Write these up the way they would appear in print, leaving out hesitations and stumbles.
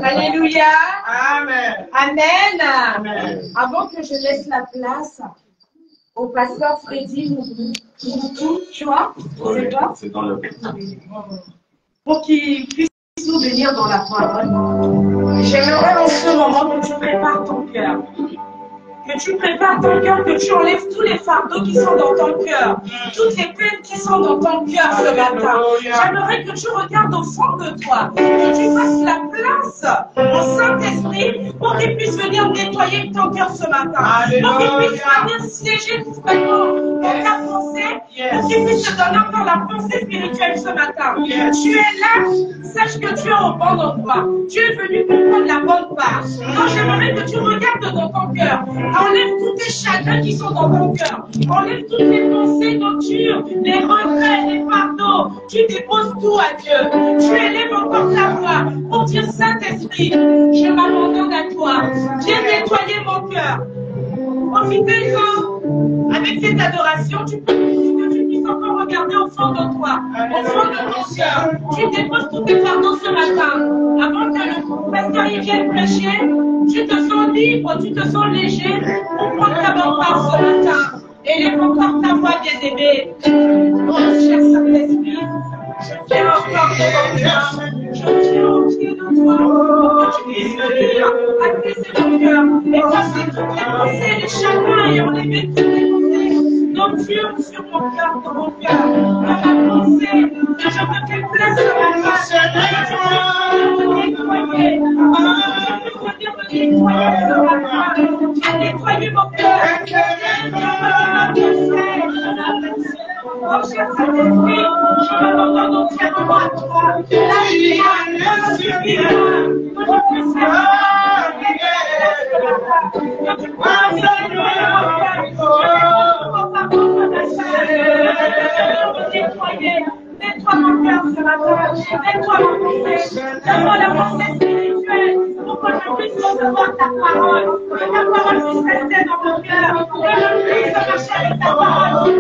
Alléluia. Amen. Amen. Amen. Avant que je laisse la place au pasteur Freddy Moukoutou, tu vois, c'est dans le pour qu'il puisse nous bénir dans la parole. J'aimerais en ce moment que tu prépares ton cœur. Que tu prépares ton cœur, que tu enlèves tous les fardeaux qui sont dans ton cœur, toutes les peines qui sont dans ton cœur ce matin. J'aimerais que tu regardes au fond de toi, que tu fasses la place au Saint-Esprit pour qu'il puisse venir nettoyer ton cœur ce matin, pour qu'il puisse venir siéger complètement dans ta pensée, pour qu'il puisse te donner encore la pensée spirituelle ce matin. Tu es là, sache que tu es au bon endroit. Tu es venu pour prendre la bonne part. Donc j'aimerais que tu regardes dans ton cœur. Enlève tous tes chagrins qui sont dans ton cœur. Enlève toutes les pensées nocturnes, les regrets, les fardeaux. Tu déposes tout à Dieu. Tu élèves encore ta voix pour dire Saint-Esprit, je m'abandonne à toi. Viens nettoyer mon cœur. Profitez-en avec cette adoration. Tu puisses encore regarder au fond de toi, au fond de ton cœur. Tu déposes tous tes fardeaux ce matin. Avant que le pasteur y vienne prêcher, tu te sens libre, tu te sens léger pour prendre ta bonne part ce matin. Élève encore ta voix, bien-aimée. Oh, cher Saint-Esprit, je viens encore devant toi. Je viens au pied de toi pour que tu puisses venir apaiser mon cœur, effacer toutes les pensées, les chagrins et enlever toutes les pensées nocturnes sur mon cœur, dans mon cœur, dans ma pensée, que je me fais place ce matin. Je veux nettoyer. Je veux venir me nettoyer ce matin. Viens nettoyer mon cœur. Oh cher Saint-Esprit, je veux m'entendre entièrement à toi. Lâche-moi, Seigneur, que je puisse nettoie mon cœur ce matin, nettoie mon pensée, donne-moi la pensée spirituelle pour que je puisse recevoir ta parole, que ta parole puisse rester dans mon cœur, que je puisse marcher avec ta parole.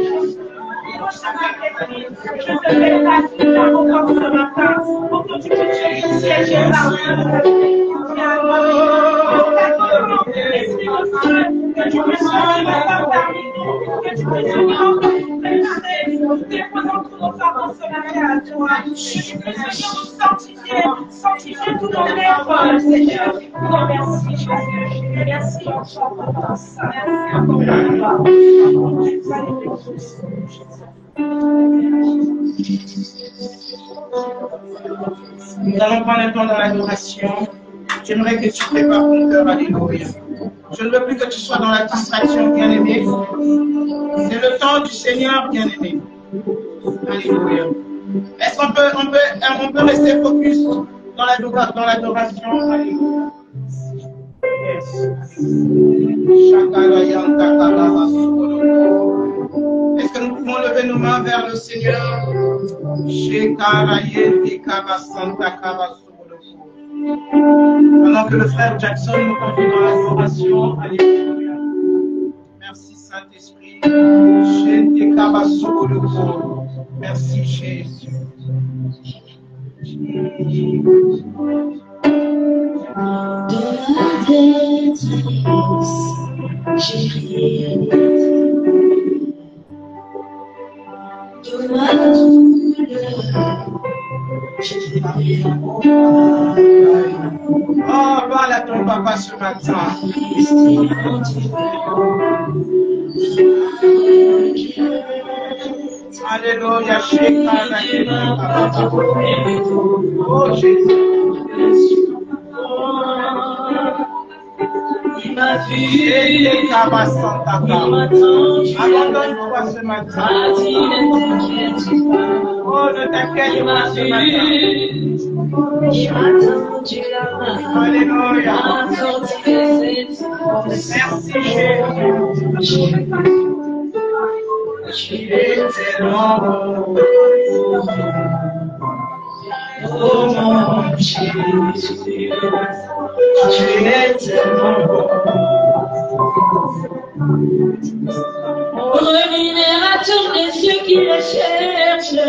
Je te fais grâce de ta encore ce matin pour que tu puisses siéger parmi nous. Que tu puisses venir parmi nous, que tu puisses venir encore nous préparer, déposant tous nos fardeaux ce matin à toi, que tu puisses venir nous sanctifier tous nos lèvres, Seigneur. Oh, merci Jésus, merci encore pour ton sang, merci encore pour ton Nous allons prendre un temps dans l'adoration. J'aimerais que tu prépares ton cœur, alléluia. Je ne veux plus que tu sois dans la distraction, bien-aimé. C'est le temps du Seigneur, bien-aimé. Alléluia. Est-ce qu'on peut rester focus dans l'adoration? Alléluia. Yes. Est-ce que nous pouvons lever nos mains vers le Seigneur? Pendant que le frère Jackson nous conduit dans l'adoration, alléluia. Merci Saint-Esprit. Merci Jésus. Dans la détresse, j'ai rien dans ma douleur, j'ai rien. Oh, parle à ton papa ce matin. Alléluia, oh Jésus. Il m'a vu, abandonne-toi ce matin. Oh, ne t'inquiète pas ce matin. il m'a tendu la main. Alléluia. Merci Jésus. Tu es tellement bon. Oh mon Jésus, tu es tellement bon. Rémunérateur de ceux qui le cherchent,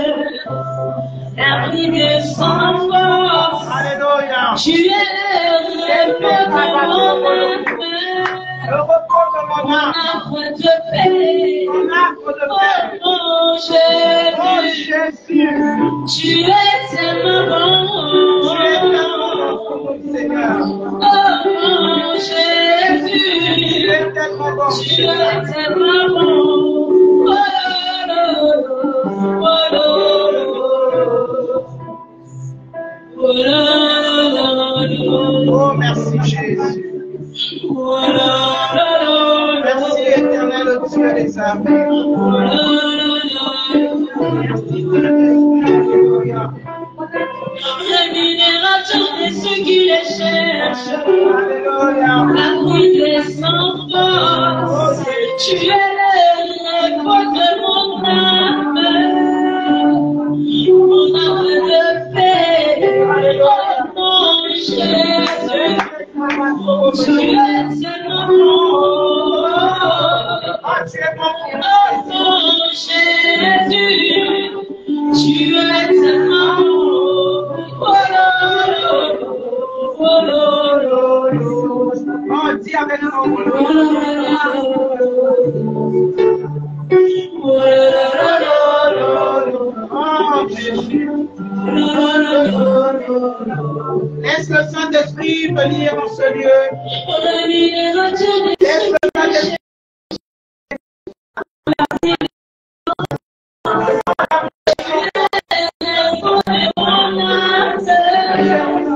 l'abri de son force. Alléluia. Tu es le repos de mon âme, Le repos de mon mon âme. arbre de paix. Mon arbre de paix. Oh Oh Jésus, Jésus. tu es tellement bon. Tu es tellement bon, mon Seigneur. Oh Jésus, Tu es tellement bon. tu es tellement bon. Oh, merci Jésus. Merci éternel Dieu des armées. Rémunérateur de ceux qui les cherchent, Alléluia. abri des sans force, tu es le repos de mon âme, mon arbre de paix, mon Jésus, tu es tellement bon. Ah, tu es bon. Oh Jésus, tu es tellement bon. Oh, dis avec nous. Oh, Jésus. Laisse le Saint-Esprit venir en ce lieu. Laisse le Saint-Esprit.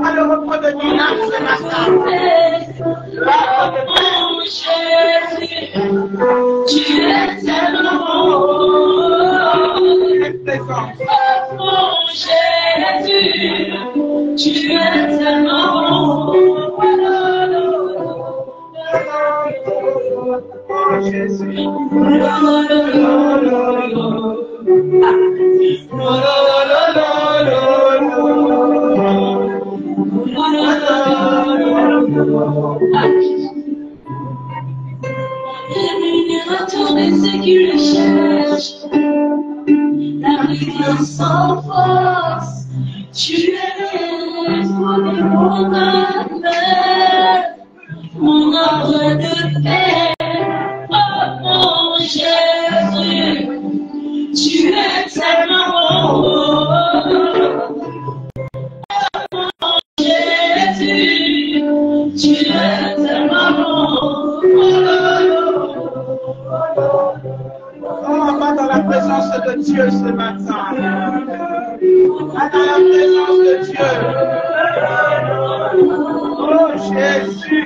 À le repos de ton âme ce matin. Tu es tellement bon. Tu es tellement bon. Jésus. Rémunérateur de ceux qui le cherchent, la rivière sans force, tu es l'espoir de mon âme, mon arbre de paix, oh mon Jésus, tu es tellement bon, oh mon Jésus, tu es tellement bon. On va dans la présence de Dieu ce matin. Va dans la présence de Dieu. Oh Jésus.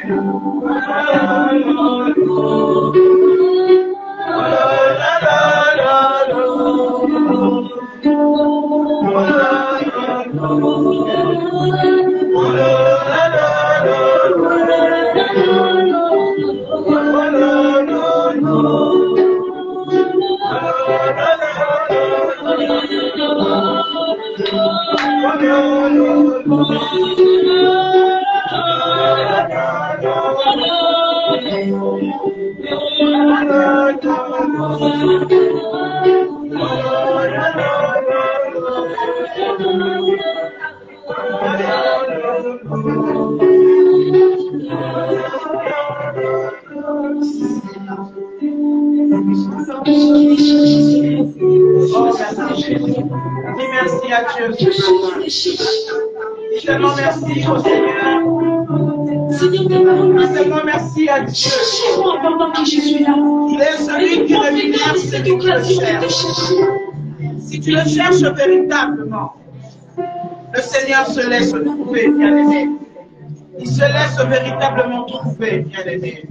Dis merci à Dieu. Dis tellement merci au Seigneur. Dis tellement merci à Dieu. Il est celui qui rémunère ceux qui le cherchent. Si tu le cherches véritablement, le Seigneur se laisse trouver, bien-aimé. Il se laisse véritablement trouver, bien-aimé.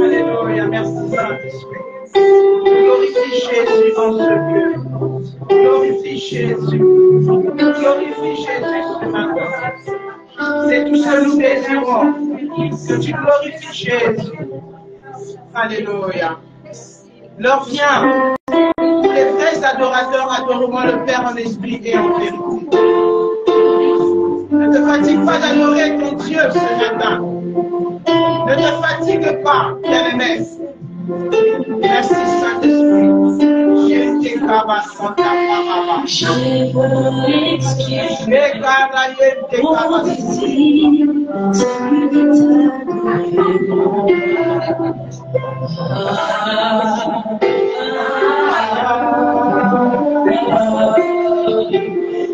Alléluia, merci Saint-Esprit. Glorifie Jésus en ce lieu. Glorifie Jésus. Glorifie Jésus ce matin. C'est tout ce que nous désirons. Que tu glorifies Jésus. Alléluia. L'heure vient. Tous les vrais adorateurs adoreront le Père en esprit et en vérité. Ne te fatigue pas d'adorer ton Dieu ce matin. Ne te fatigue pas, bien-aimé. Merci Saint-Esprit.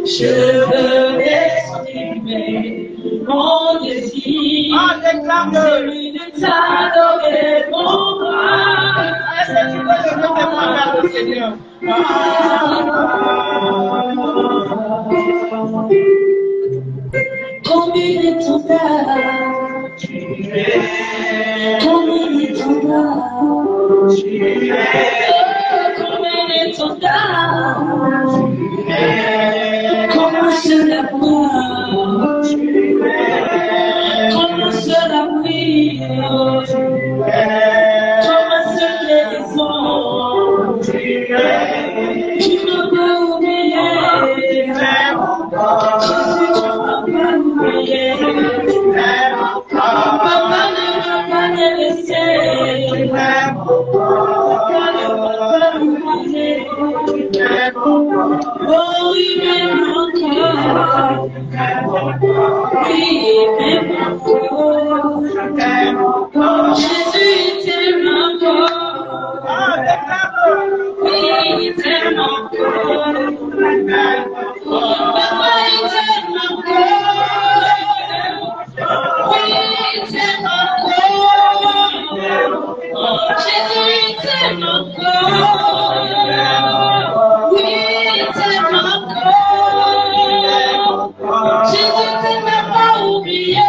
Je veux exprimer mon désir. Celui de t'adorer mon roi. Est-ce que tu peux lever tes mains vers le Seigneur? Combien est ton âme? Combien est ton âme? Combien est ton âme? Comment cela brille? Comment cela brille? Comment se guérison? Tu ne peux oublier. Jésus, tu ne peux oublier. Papa ne peut pas te laisser. Papa ne peut pas oublier. Oh, oui, même encore. Oui, même encore. Jésus, il t'aime encore. Oui, il t'aime encore. Papa, il t'aime encore. Oui, il t'aime encore. Jésus, il t'aime encore. Oui, il t'aime encore. Jésus, tu ne m'as pas oublié.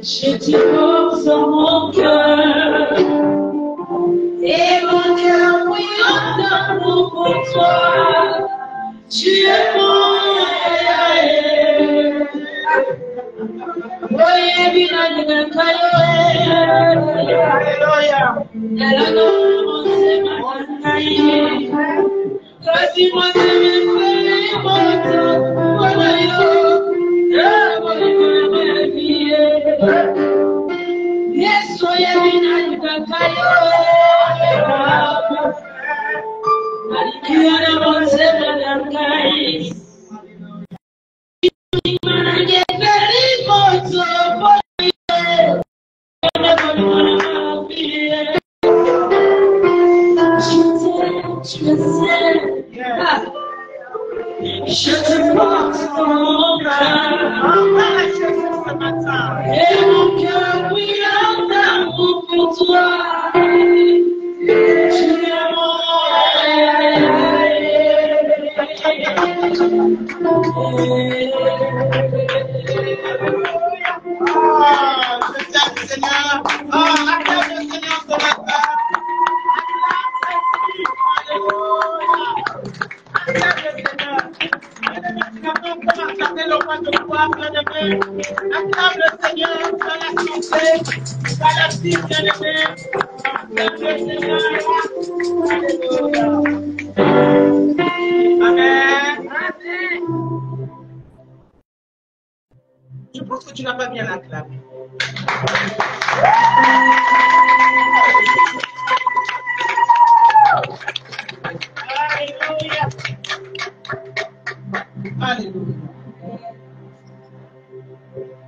Je te porte dans mon cœur et mon cœur brille d'amour pour toi. Tu es mon aïe. Oye, vina de Alléluia. Elle a nommé ma caille. Kasi moi c'est mes motos. Voilà yo. Yes, soy vina de caille. Alikuwa monsema na kai. Manje kari moto boye. Je te porte dans mon cœur. Et mon cœur brille d'amour pour toi. Tu es mon je t'aime, Seigneur. Acclame le Seigneur ce matin. Acclame le Seigneur. Acclame le Seigneur dans la santé, dans la vie, bien-aimé. Acclame le Seigneur. tu n'as pas bien acclamé. Alléluia. Alléluia.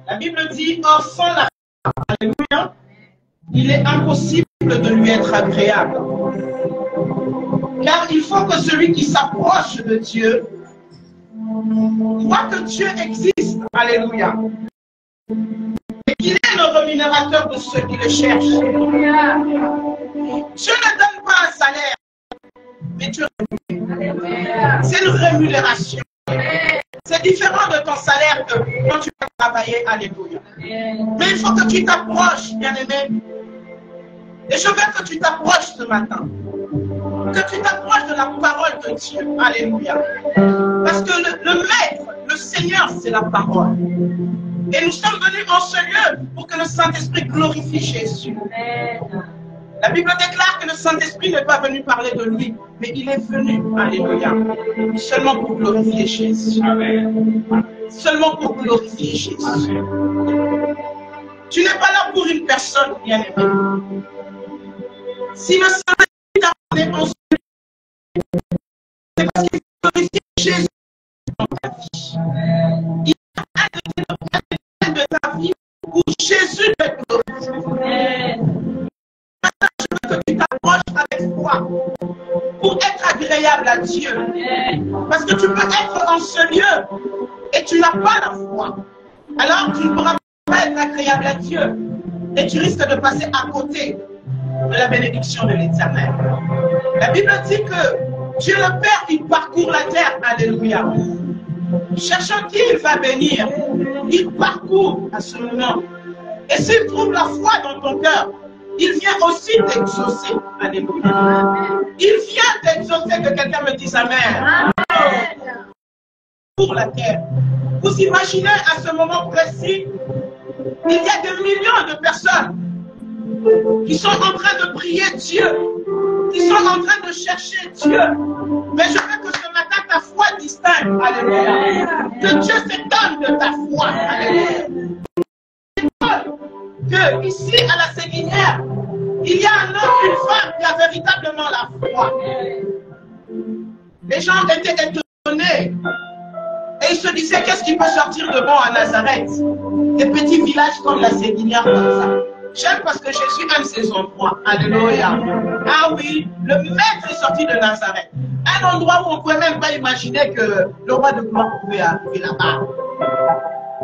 La Bible dit, or sans la Alléluia, il est impossible de lui être agréable. Car il faut que celui qui s'approche de Dieu voit que Dieu existe. Alléluia. Et qu'il est le rémunérateur de ceux qui le cherchent. Dieu ne donne pas un salaire, mais Dieu rémunère. C'est une rémunération. C'est différent de ton salaire que quand tu vas travailler. Alléluia. Mais il faut que tu t'approches, bien-aimé. Et je veux que tu t'approches ce matin. Que tu t'approches de la parole de Dieu. Alléluia. Parce que le Maître, le Seigneur, c'est la parole. Et nous sommes venus en ce lieu pour que le Saint-Esprit glorifie Jésus. La Bible déclare que le Saint-Esprit n'est pas venu parler de lui, mais il est venu, alléluia, seulement pour glorifier Jésus. Seulement pour glorifier Jésus. Tu n'es pas là pour une personne, bien-aimée. Si le Saint-Esprit t'a amené en ce lieu, c'est parce qu'il glorifie Jésus dans ta vie. Il a de ta vie pour Jésus de glorifier. Que tu t'approches avec foi pour être agréable à Dieu. Parce que tu peux être dans ce lieu et tu n'as pas la foi. Alors tu ne pourras pas être agréable à Dieu. Et tu risques de passer à côté de la bénédiction de l'Éternel. La Bible dit que Dieu le Père, il parcourt la terre. Alléluia. Cherchant qui il va bénir, il parcourt à ce moment. Et s'il trouve la foi dans ton cœur, il vient aussi t'exaucer. Alléluia. Il vient t'exaucer, que quelqu'un me dise Amen. Amen. Pour la terre. Vous imaginez à ce moment précis, il y a des millions de personnes qui sont en train de prier Dieu, qui sont en train de chercher Dieu. Mais je veux que ce matin ta foi distingue. Alléluia. Que Dieu s'étonne de ta foi. Alléluia. Que ici à la Séguinière, il y a un homme, une femme qui a véritablement la foi. Les gens étaient étonnés et ils se disaient qu'est-ce qui peut sortir de bon à Nazareth? Des petits villages comme la Séguinière comme ça. J'aime parce que Jésus aime ces endroits. Alléluia. Ah oui, le Maître est sorti de Nazareth. Un endroit où on ne pouvait même pas imaginer que le roi de gloire pouvait arriver là-bas.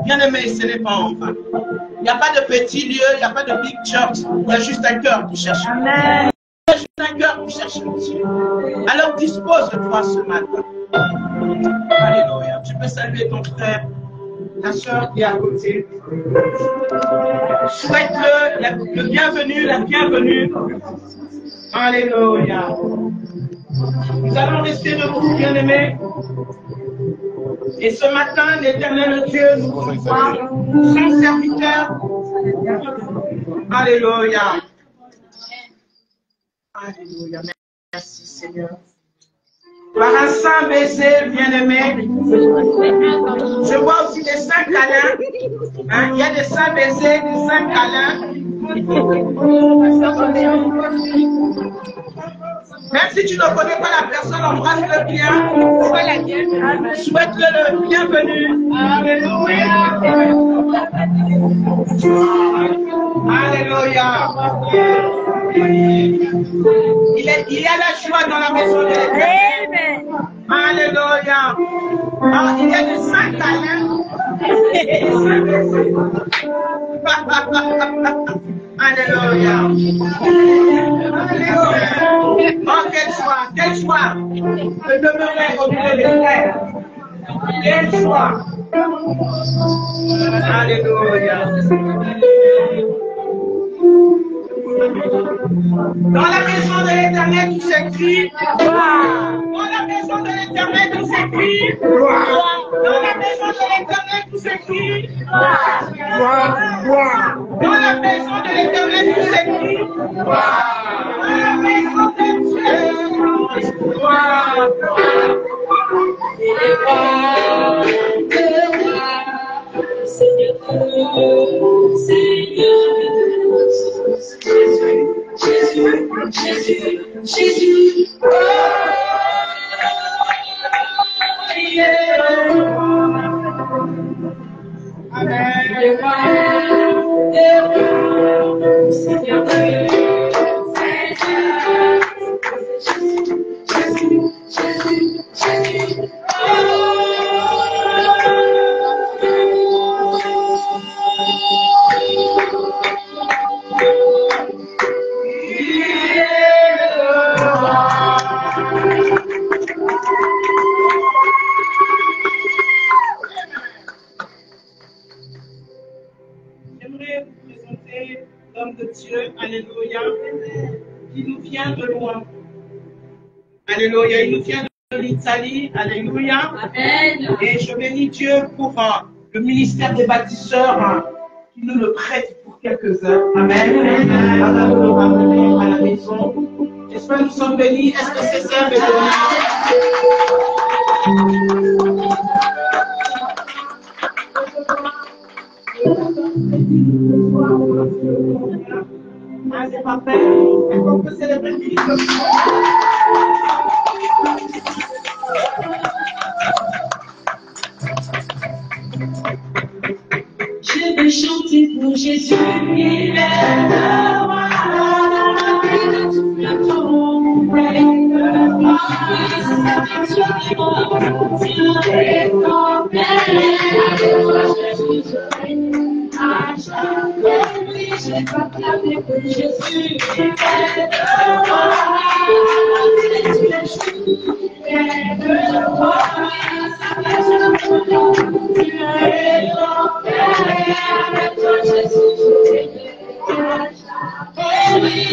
Bien aimé, ce n'est pas en vain. Il n'y a pas de petit lieu, il n'y a pas de big church. Il y a juste un cœur qui cherche. Amen. Il y a juste un cœur qui cherche Dieu. Alors dispose de toi ce matin. Alléluia. Tu peux saluer ton frère, ta soeur qui est à côté. Souhaite-le le bienvenu, la bienvenue. Alléluia. Nous allons rester debout, bien aimés. Et ce matin, l'Éternel Dieu nous voit, son serviteur. Alléluia. Alléluia. Merci Seigneur. Par un saint baiser, bien-aimé, je vois aussi des saints câlins. Hein? Il y a des saints baisers, des saints câlins. Même si tu ne connais pas la personne, embrasse-le bien. Souhaite-le le bienvenu. Alléluia. Alléluia. Il y a la joie dans la maison de l'Éternel. Alléluia. Alors, il y a des saints câlins. Alléluia. Oh, quelle joie de demeurer auprès des frères. Quelle joie. Alléluia. Dans la maison de l'Éternel, tout s'écrit. Dans la maison de l'Éternel, tout s'écrit. Dans la maison de l'Éternel, tout s'écrit. Dans la maison de l'Éternel, tout s'écrit. Dans la maison de Dieu. de loin. Alléluia, il nous vient de l'Italie. Alléluia. Amen. Et je bénis Dieu pour le ministère des bâtisseurs qui nous le prête pour quelques heures. Amen. Avant de le ramener à la maison. J'espère que nous sommes bénis. Est-ce que ces heures est donné? Ah, c'est parfait. Est-ce qu'on peut célébrer Philippe? Je vais chanter pour Jésus, il est le roi. Le trône règne le roi. Sur les morts, Dieu est ton Père. Jésus règne à jamais. Oui, j'ai proclamé pour Jésus, il est le roi. Jésus est le roi. Sa place Dieu est ton Père. Avec toi, Jésus, je t'ai à jamais. Oui,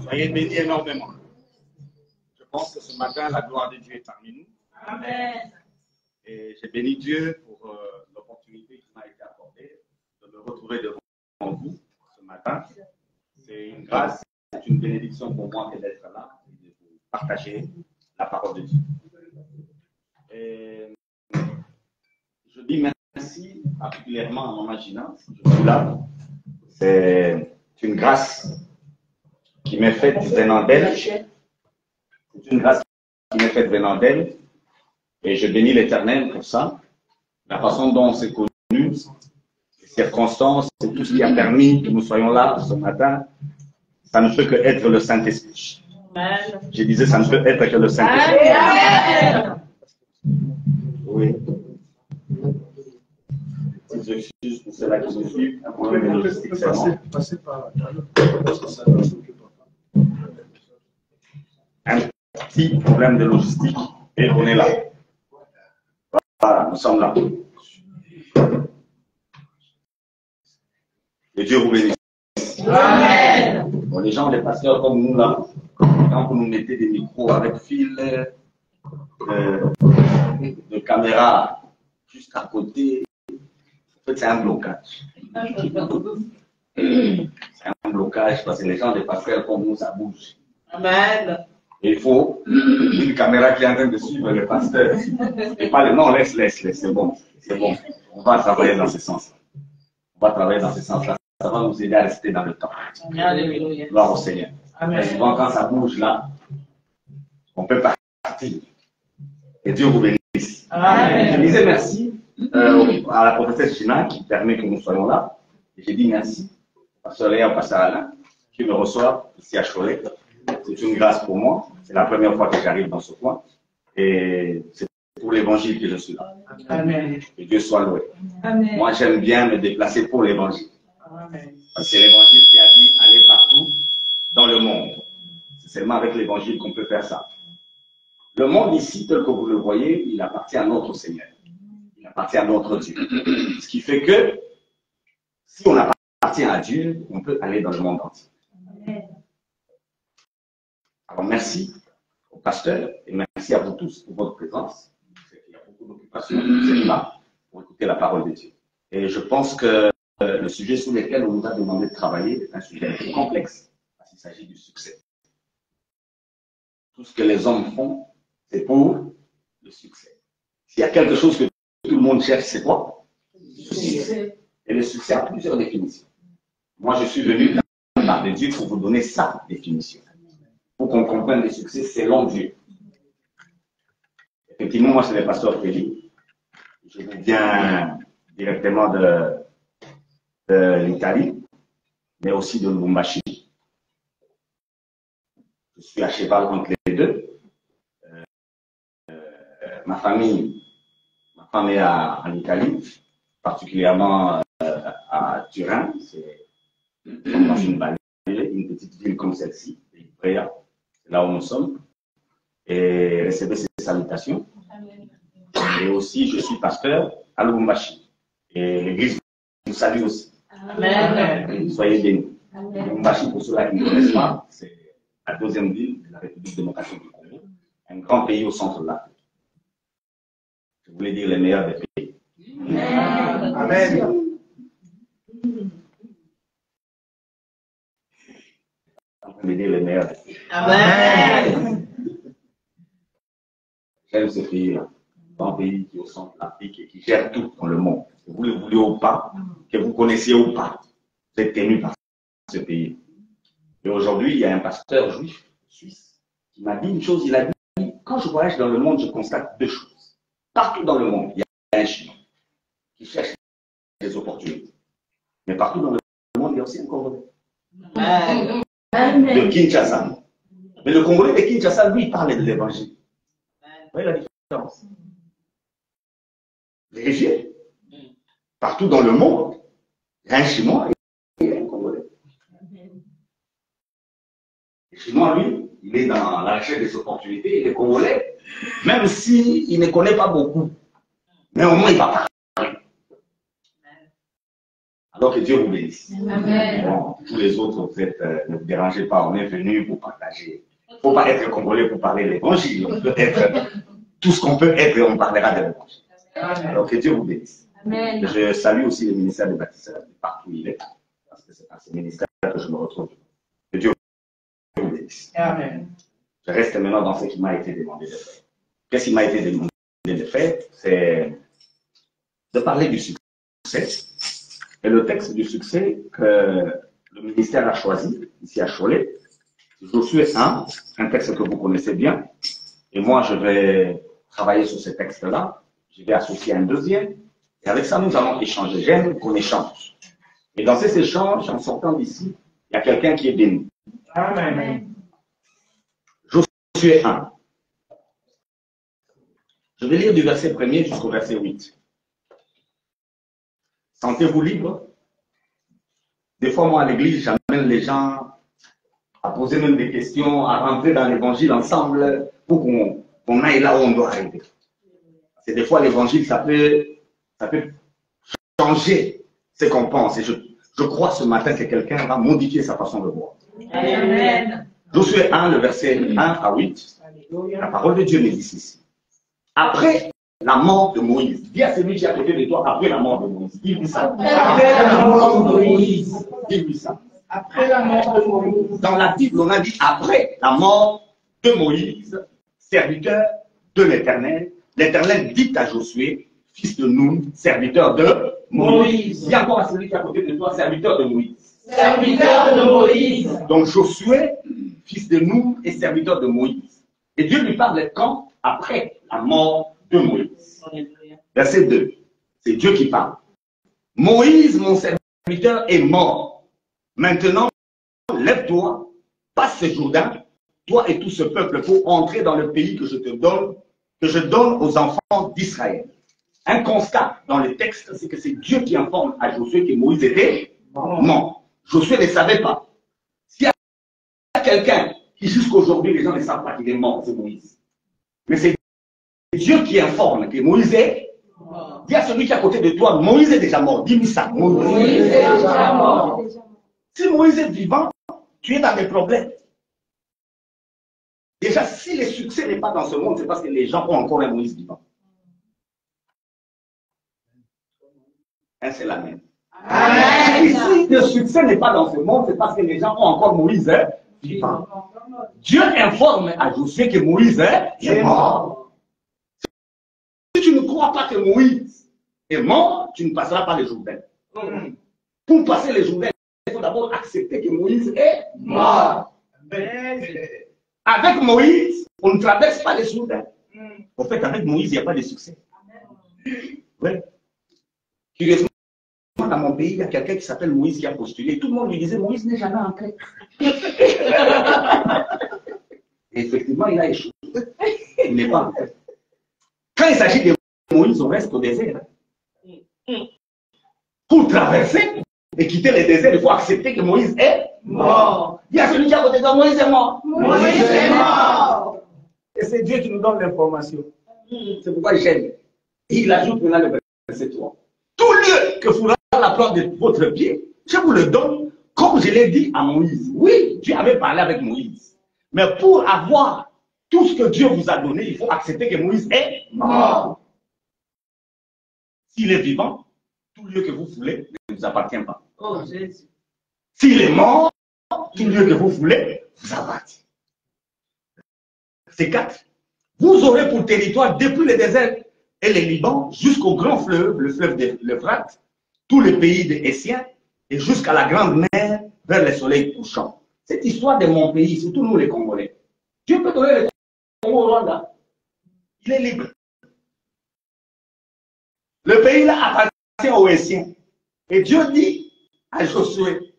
Soyez bénis énormément. Je pense que ce matin, la gloire de Dieu est parmi nous. Amen. Et j'ai béni Dieu pour l'opportunité qui m'a été accordée de me retrouver devant vous ce matin. C'est une grâce, c'est une bénédiction pour moi d'être là et de vous partager la parole de Dieu. Et je dis merci particulièrement à Maman Gina, je suis là. C'est une grâce qui m'est faite venant d'elle. C'est une grâce qui m'est faite venant d'elle. Et je bénis l'Éternel pour ça. La façon dont on s'est connus, les circonstances, et tout ce qui a permis que nous soyons là ce matin, ça ne peut que être le Saint-Esprit. Je disais, ça ne peut être que le Saint-Esprit. Oui. Je suis pour cela qui me suivent. Un problème de logistique, c'est bon. Un petit problème de logistique et on est là. Voilà, nous sommes là. Que Dieu vous bénisse. Amen. Bon, les gens, les pasteurs comme nous là, quand vous nous mettez des micros avec fil de caméra juste à côté, en fait, c'est un blocage. C'est un blocage parce que les gens, les pasteurs comme nous, ça bouge. Amen. Il faut une caméra qui est en train de suivre le pasteur. Et pas le non, laisse, c'est bon. C'est bon. On va travailler dans ce sens-là. On va travailler dans ce sens-là. Ça va nous aider à rester dans le temps. Alléluia. Gloire au Seigneur. Amen. Souvent, quand ça bouge là, on peut partir partir. Et Dieu vous bénisse. Amen. Je disais merci à la prophétesse Gina qui permet que nous soyons là. Et j'ai dit merci à Pasteur Léa, au Pasteur Alain, qui me reçoivent ici à Cholet. C'est une grâce pour moi. C'est la première fois que j'arrive dans ce coin. Et c'est pour l'évangile que je suis là. Amen. Que Dieu soit loué. Amen. Moi, j'aime bien me déplacer pour l'évangile. Amen. Parce que c'est l'évangile qui a dit aller partout dans le monde. C'est seulement avec l'évangile qu'on peut faire ça. Le monde ici, tel que vous le voyez, il appartient à notre Seigneur. Il appartient à notre Dieu. Ce qui fait que si on appartient à Dieu, on peut aller dans le monde entier. Alors merci au pasteur et merci à vous tous pour votre présence. Il y a beaucoup d'occupations, vous êtes là pour écouter la parole de Dieu. Et je pense que le sujet sur lequel on nous a demandé de travailler est un sujet très complexe, parce qu'il s'agit du succès. Tout ce que les hommes font, c'est pour le succès. S'il y a quelque chose que tout le monde cherche, c'est quoi? Le succès. Et le succès a plusieurs définitions. Moi, je suis venu de la part de Dieu pour vous donner sa définition. Pour qu'on comprenne le succès selon Dieu. Effectivement, moi, c'est le pasteur Frédéric. Je viens directement de l'Italie, mais aussi de Lubumbashi. Je suis à cheval entre les deux. Ma femme est en Italie, particulièrement à Turin. C'est dans une vallée, une petite ville comme celle-ci, Ivrea. C'est là où nous sommes. Et recevez ces salutations. Et aussi, je suis pasteur à Lubumbashi. Et l'église vous salue aussi. Amen. Soyez bénis. Lubumbashi, pour ceux-là qui ne connaissent pas, c'est la deuxième ville de la République démocratique du Congo, un grand pays au centre de l'Afrique. Je voulais dire les meilleurs des pays. Amen. Amen. En train de dire les meilleurs des pays. Amen. J'aime ce pays-là. Un pays qui est au centre de l'Afrique et qui gère tout dans le monde. Que vous le vouliez ou pas, que vous connaissiez ou pas, vous êtes tenu par ce pays. Et aujourd'hui, il y a un pasteur juif suisse qui m'a dit une chose. Il a dit, quand je voyage dans le monde, je constate deux choses. Partout dans le monde, il y a un Chinois qui cherche des opportunités. Mais partout dans le monde, il y a aussi un Congolais. De Kinshasa. Mais le Congolais de Kinshasa, lui, il parle de l'évangile. Vous voyez la différence? Vérifiez. Partout dans le monde, il y a un Chinois et un Congolais. Le Chinois, lui, il est dans la recherche des opportunités. Et le Congolais, même s'il ne connaît pas beaucoup, mais au moins il va parler. Alors que Dieu vous bénisse. Bon, tous les autres, ne vous dérangez pas, on est venus pour partager. Il ne faut pas être Congolais pour parler de l'évangile. On peut être tout ce qu'on peut être et on parlera de l'évangile. Alors que Dieu vous bénisse. Amen. Je salue aussi le ministère des baptisteurs, partout où il est, parce que c'est dans ce ministère que je me retrouve. Que Dieu vous bénisse. Amen. Je reste maintenant dans ce qui m'a été demandé de faire. Qu'est-ce qui m'a été demandé de faire? C'est de parler du succès. Et le texte du succès que le ministère a choisi, ici à Cholet, c'est Josué 1, un texte que vous connaissez bien. Et moi, je vais travailler sur ce texte-là. Je vais associer un deuxième. Et avec ça, nous allons échanger. J'aime qu'on échange. Et dans ces échanges, en sortant d'ici, il y a quelqu'un qui est béni. Amen. Josué 1. Je vais lire du verset 1er jusqu'au verset 8. Sentez-vous libre? Des fois, moi, à l'église, j'amène les gens à poser même des questions, à rentrer dans l'évangile ensemble pour qu'on aille là où on doit arriver. C'est des fois, l'évangile, ça peut changer ce qu'on pense. Et je crois ce matin que quelqu'un va modifier sa façon de voir. Amen. Josué 1, le verset 1 à 8. La parole de Dieu me dit ici. Après la mort de Moïse, dis à celui qui est à côté de toi, après la mort de Moïse. Dis-lui ça. Après la mort de Moïse. Dis-lui ça. Après la mort de Moïse. Dans la Bible, on a dit après la mort de Moïse, serviteur de l'Éternel. L'Éternel dit à Josué, fils de Nun, serviteur de Moïse. Dis encore à celui qui est à côté de toi, serviteur de Moïse. Serviteur de Moïse. Donc Josué, fils de Nun, est serviteur de Moïse. Et Dieu lui parle quand? après la mort de Moïse. Verset 2. C'est Dieu qui parle. Moïse, mon serviteur, est mort. Maintenant, lève-toi, passe ce Jourdain, toi et tout ce peuple, pour entrer dans le pays que je donne aux enfants d'Israël. Un constat dans le texte, c'est que c'est Dieu qui informe à Josué que Moïse était mort. Josué ne savait pas. S'il y a quelqu'un qui jusqu'aujourd'hui, les gens ne savent pas qu'il est mort, c'est Moïse. Mais c'est Dieu qui informe que Moïse est mort. Dis à celui qui est à côté de toi, Moïse est déjà mort. Dis-lui ça. Moïse est déjà mort. Si Moïse est vivant, tu es dans des problèmes. Déjà, si le succès n'est pas dans ce monde, c'est parce que les gens ont encore un Moïse vivant. C'est la même. Et si le succès n'est pas dans ce monde, c'est parce que les gens ont encore Moïse vivant. Dieu informe à Josué que Moïse est mort. Si tu ne crois pas que Moïse est mort, tu ne passeras pas les Jourdain. Pour passer les Jourdain, il faut d'abord accepter que Moïse est mort. Avec Moïse, on ne traverse pas les Jourdain. En fait, avec Moïse, il n'y a pas de succès. Oui. Curieusement, dans mon pays, il y a quelqu'un qui s'appelle Moïse qui a postulé. Tout le monde lui disait, Moïse n'est jamais entré. Effectivement, il a échoué. Il n'est pas entré. Quand il s'agit de Moïse, on reste au désert. Pour traverser et quitter le désert, il faut accepter que Moïse est mort. Il y a celui qui a côté de toi, Moïse est mort. Moïse est mort. Et c'est Dieu qui nous donne l'information. C'est pourquoi j'aime. Il ajoute maintenant le verset 3. Tout lieu que fera la plante de votre pied, je vous le donne, comme je l'ai dit à Moïse. Oui, Dieu avait parlé avec Moïse. Mais pour avoir tout ce que Dieu vous a donné, il faut accepter que Moïse est mort. S'il est vivant, tout lieu que vous voulez ne vous appartient pas. Oh, Jésus. S'il est mort, tout lieu que vous voulez vous appartient. C'est 4. Vous aurez pour territoire depuis le désert et le Liban jusqu'au grand fleuve, le fleuve de l'Euphrate, tout le pays des Essiens et jusqu'à la grande mer vers le soleil couchant. Cette histoire de mon pays, surtout nous les Congolais. Dieu peut donner le Congo au Rwanda. Il est libre. Le pays là appartient aux Essiens. Et Dieu dit à Josué,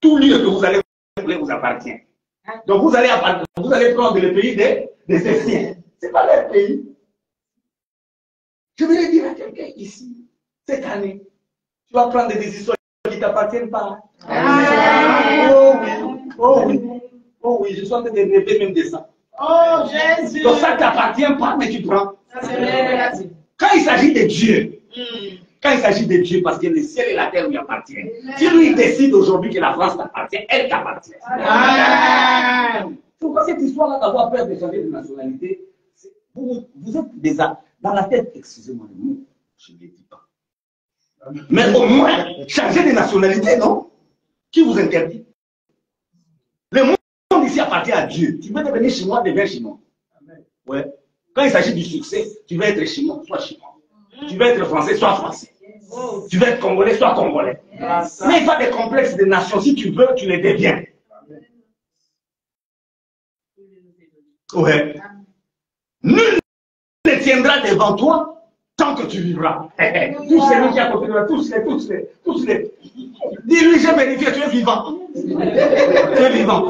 tout lieu que vous allez vous appartient. Donc vous allez prendre le pays des Essiens. Ce n'est pas leur pays. Je voudrais dire à quelqu'un ici, cette année, tu vas prendre des décisions qui ne t'appartiennent pas. Oh oui, oh oui, oh oui, je suis en train de rêver même de ça. Oh Jésus! Donc ça ne t'appartient pas, mais tu prends. Quand il s'agit de Dieu, parce que le ciel et la terre lui appartiennent. Si lui décide aujourd'hui que la France t'appartient, elle t'appartient. Pourquoi cette histoire-là d'avoir peur de changer de nationalité? Vous êtes déjà dans la tête, excusez-moi le mot, je ne le dis pas. Mais au moins, changer de nationalité, non? Qui vous interdit? Le monde ici appartient à Dieu. Tu veux devenir chinois, deviens chinois. Ouais. Quand il s'agit du succès, tu veux être chinois, sois chinois. Tu veux être français, sois français. Tu veux être congolais, sois congolais. Mais pas des complexes de nation. Si tu veux, tu les deviens. Ouais. Nul ne tiendra devant toi tant que tu vivras. Tous celui qui a côté de toi, tous les. Dis-lui, j'ai vérifié, tu es vivant. Tu es vivant.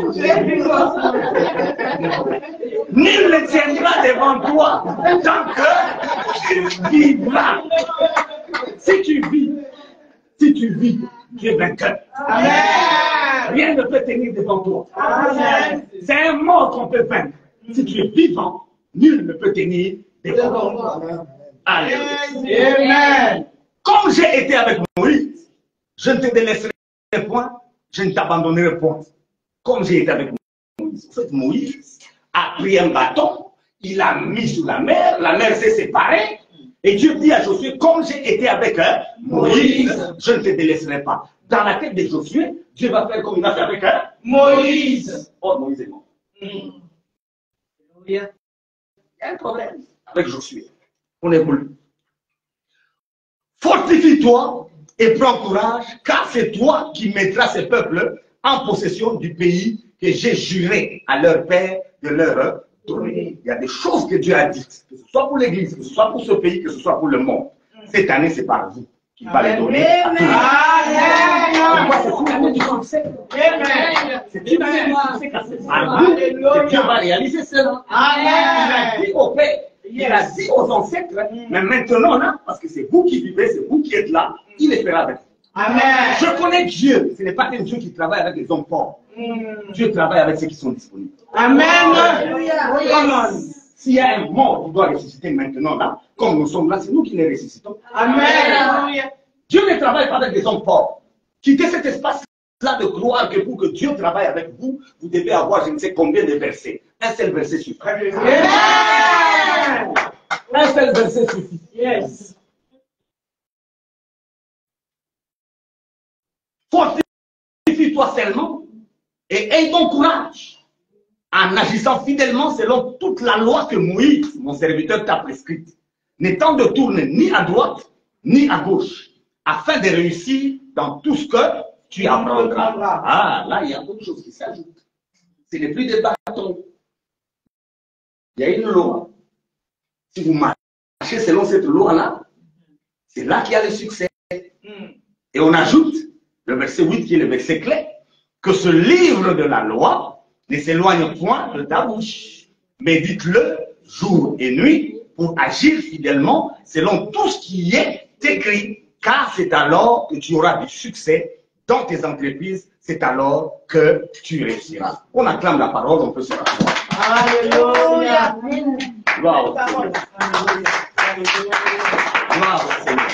Nul ne tiendra devant toi tant que tu vivras. Si tu vis, tu es vainqueur. Amen. Rien ne peut tenir devant toi. C'est un mort qu'on peut vaincre. Si tu es vivant, nul ne peut tenir devant toi. Amen. Comme j'ai été avec Moïse, je ne te délaisserai point, je ne t'abandonnerai point. Comme j'ai été avec Moïse. En fait, Moïse a pris un bâton, il l'a mis sur la mer s'est séparée, et Dieu dit à Josué, comme j'ai été avec Moïse, je ne te délaisserai pas. Dans la tête de Josué, Dieu va faire comme il a fait avec Moïse. Oh, Moïse est mort. Il y a un problème avec Josué. On évolue. Fortifie-toi et prends courage, car c'est toi qui mettras ces peuples en possession du pays que j'ai juré à leur père de leur données. Il y a des choses que Dieu a dites, que ce soit pour l'Église, que ce soit pour ce pays, que ce soit pour le monde. Cette année, c'est par vous qu'il va les donner à tous. C'est une année du succès. Par vous que Dieu va réaliser cela. Il a dit au Père, il a dit aux ancêtres, mais maintenant là, parce que c'est vous qui vivez, c'est vous qui êtes là, il les fera avec vous. Amen. Je connais Dieu. Ce n'est pas un Dieu qui travaille avec les hommes pauvres. Dieu travaille avec ceux qui sont disponibles. Amen. S'il y a un mort qui doit ressusciter maintenant là, comme nous sommes là, c'est nous qui les ressuscitons. Amen. Dieu ne travaille pas avec des hommes pauvres. Quittez cet espace-là de gloire que pour que Dieu travaille avec vous, vous devez avoir je ne sais combien de versets. Un seul verset suffit. Un seul verset suffit. Yes. Fortifie-toi seulement et aie ton courage en agissant fidèlement selon toute la loi que Moïse, mon serviteur, t'a prescrite, n'étant de tourner ni à droite ni à gauche, afin de réussir dans tout ce que tu apprendras. Ah, là, il y a autre chose qui s'ajoute. Ce n'est plus des bâtons. Il y a une loi. Si vous marchez selon cette loi-là, c'est là qu'il y a le succès. Et on ajoute le verset 8 qui est le verset clé, que ce livre de la loi ne s'éloigne point de ta bouche. Médite-le jour et nuit pour agir fidèlement selon tout ce qui est écrit, car c'est alors que tu auras du succès dans tes entreprises, c'est alors que tu réussiras. On acclame la parole, on peut se rasseoir. Alléluia. Gloire au Seigneur. Gloire au Seigneur.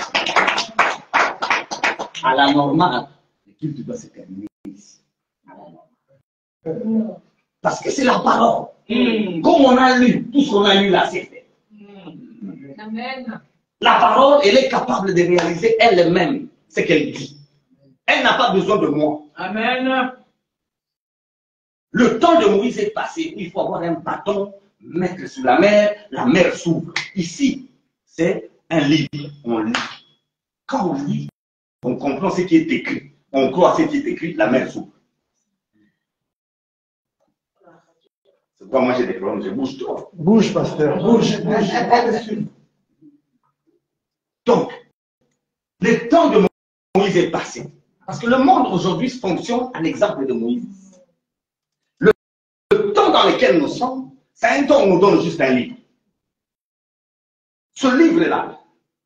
À la normale, le culte doit se terminer ici. À la normale. Parce que c'est la parole. Comme on a lu, tout ce qu'on a lu là, c'est fait. Amen. La parole, elle est capable de réaliser elle-même ce qu'elle dit. Elle n'a pas besoin de moi. Amen. Le temps de Moïse est passé. Il faut avoir un bâton, mettre sur la mer s'ouvre. Ici, c'est un livre. On lit. Quand on lit, on comprend ce qui est écrit. On croit ce qui est écrit, la mer s'ouvre. C'est pourquoi moi j'ai des problèmes, je bouge trop. Bouge, pasteur, bouge. Donc, le temps de Moïse est passé. Parce que le monde aujourd'hui fonctionne à l'exemple de Moïse. Le temps dans lequel nous sommes, c'est un temps où on nous donne juste un livre. Ce livre-là,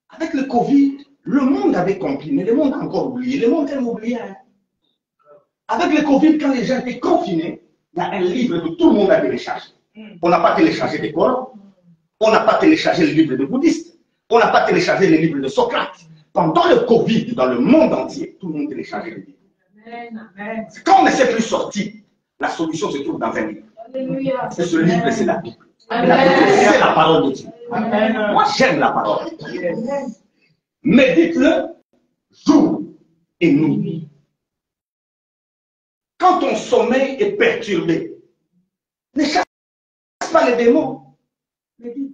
avec le Covid, le monde avait compris, mais le monde a encore oublié. Le monde a oublié. Hein. Avec le Covid, quand les gens étaient confinés, il y a un livre que tout le monde a téléchargé. On n'a pas téléchargé des Corans, on n'a pas téléchargé le livre de bouddhistes, on n'a pas téléchargé le livre de Socrate. Pendant le Covid, dans le monde entier, tout le monde téléchargeait le livre. Quand on ne s'est plus sorti, la solution se trouve dans un livre. Et ce livre, c'est la Bible. C'est la parole de Dieu. Moi, j'aime la parole. Médite-le jour et nuit. Quand ton sommeil est perturbé, ne chasse pas les démons. Médite.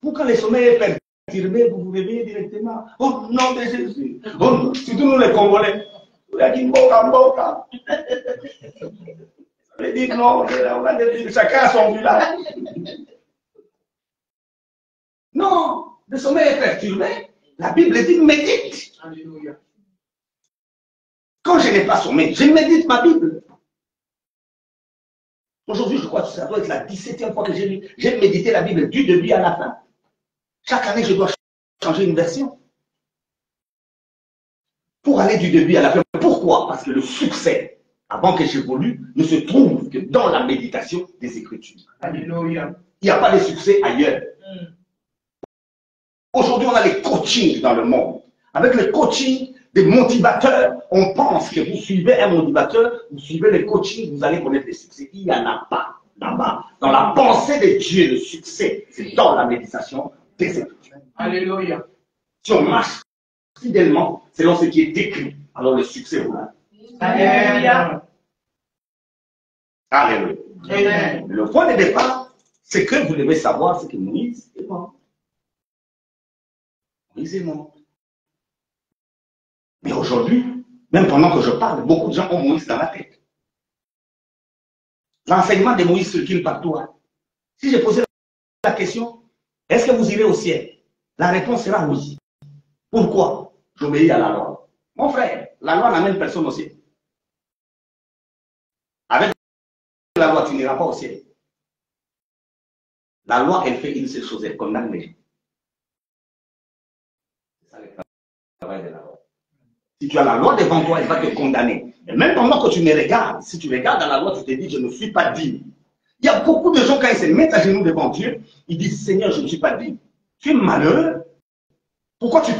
Pourquoi le sommeil est perturbé, vous vous réveillez directement. Au nom de Jésus. Oh, surtout nous les Congolais. Vous avez dit mboka. Ça veut dire non, on va dire chacun a son village. Non, le sommeil est perturbé. La Bible dit médite. Alléluia. Quand je n'ai pas sommeil, je médite ma Bible. Aujourd'hui, je crois que ça doit être la 17e fois que j'ai médité la Bible du début à la fin. Chaque année, je dois changer une version. Pour aller du début à la fin. Pourquoi? Parce que le succès, avant que j'évolue, ne se trouve que dans la méditation des Écritures. Alléluia. Il n'y a pas de succès ailleurs. Aujourd'hui, on a les coachings dans le monde. Avec le coaching des motivateurs, on pense que vous suivez un motivateur, vous suivez le coaching, vous allez connaître le succès. Il n'y en a pas là-bas. Dans la pensée de Dieu, le succès, c'est dans la méditation des Écritures. Alléluia. Si on marche fidèlement selon ce qui est écrit, alors le succès vous là. Alléluia. Alléluia. Amen. Le point de départ, c'est que vous devez savoir ce que Moïse est mort. Moïse est mort. Mais aujourd'hui, même pendant que je parle, beaucoup de gens ont Moïse dans la tête. L'enseignement de Moïse circule partout. Hein. Si je posais la question, est-ce que vous irez au ciel? La réponse sera oui. Pourquoi? J'obéis à la loi. Mon frère, la loi n'amène personne au ciel. Avec la loi, tu n'iras pas au ciel. La loi, elle fait une seule chose, elle condamne les gens. C'est ça le travail de la loi. Si tu as la loi devant toi, elle va te condamner. Et même pendant que tu me regardes, si tu regardes dans la loi, tu te dis, je ne suis pas digne. Il y a beaucoup de gens, quand ils se mettent à genoux devant Dieu, ils disent, Seigneur, je ne suis pas digne. Tu es malheureux. Pourquoi tu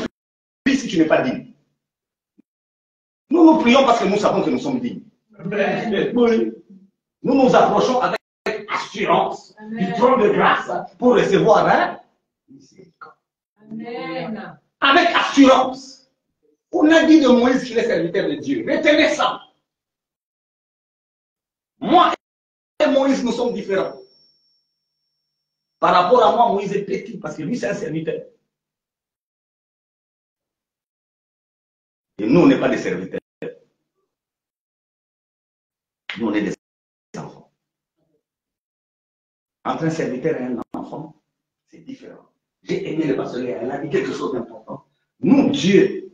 pries si tu n'es pas digne? Nous prions parce que nous savons que nous sommes dignes. Oui. Nous nous approchons avec assurance du trône de grâce pour recevoir un miséricorde. Amen. Avec assurance. On a dit de Moïse qu'il est serviteur de Dieu. Retenez ça. Moi et Moïse, nous sommes différents. Par rapport à moi, Moïse est petit parce que lui, c'est un serviteur. Et nous, on n'est pas des serviteurs. Nous, on est des enfants. Entre un serviteur et un enfant, c'est différent. J'ai aimé le pasteur, elle a dit quelque chose d'important. Nous, Dieu,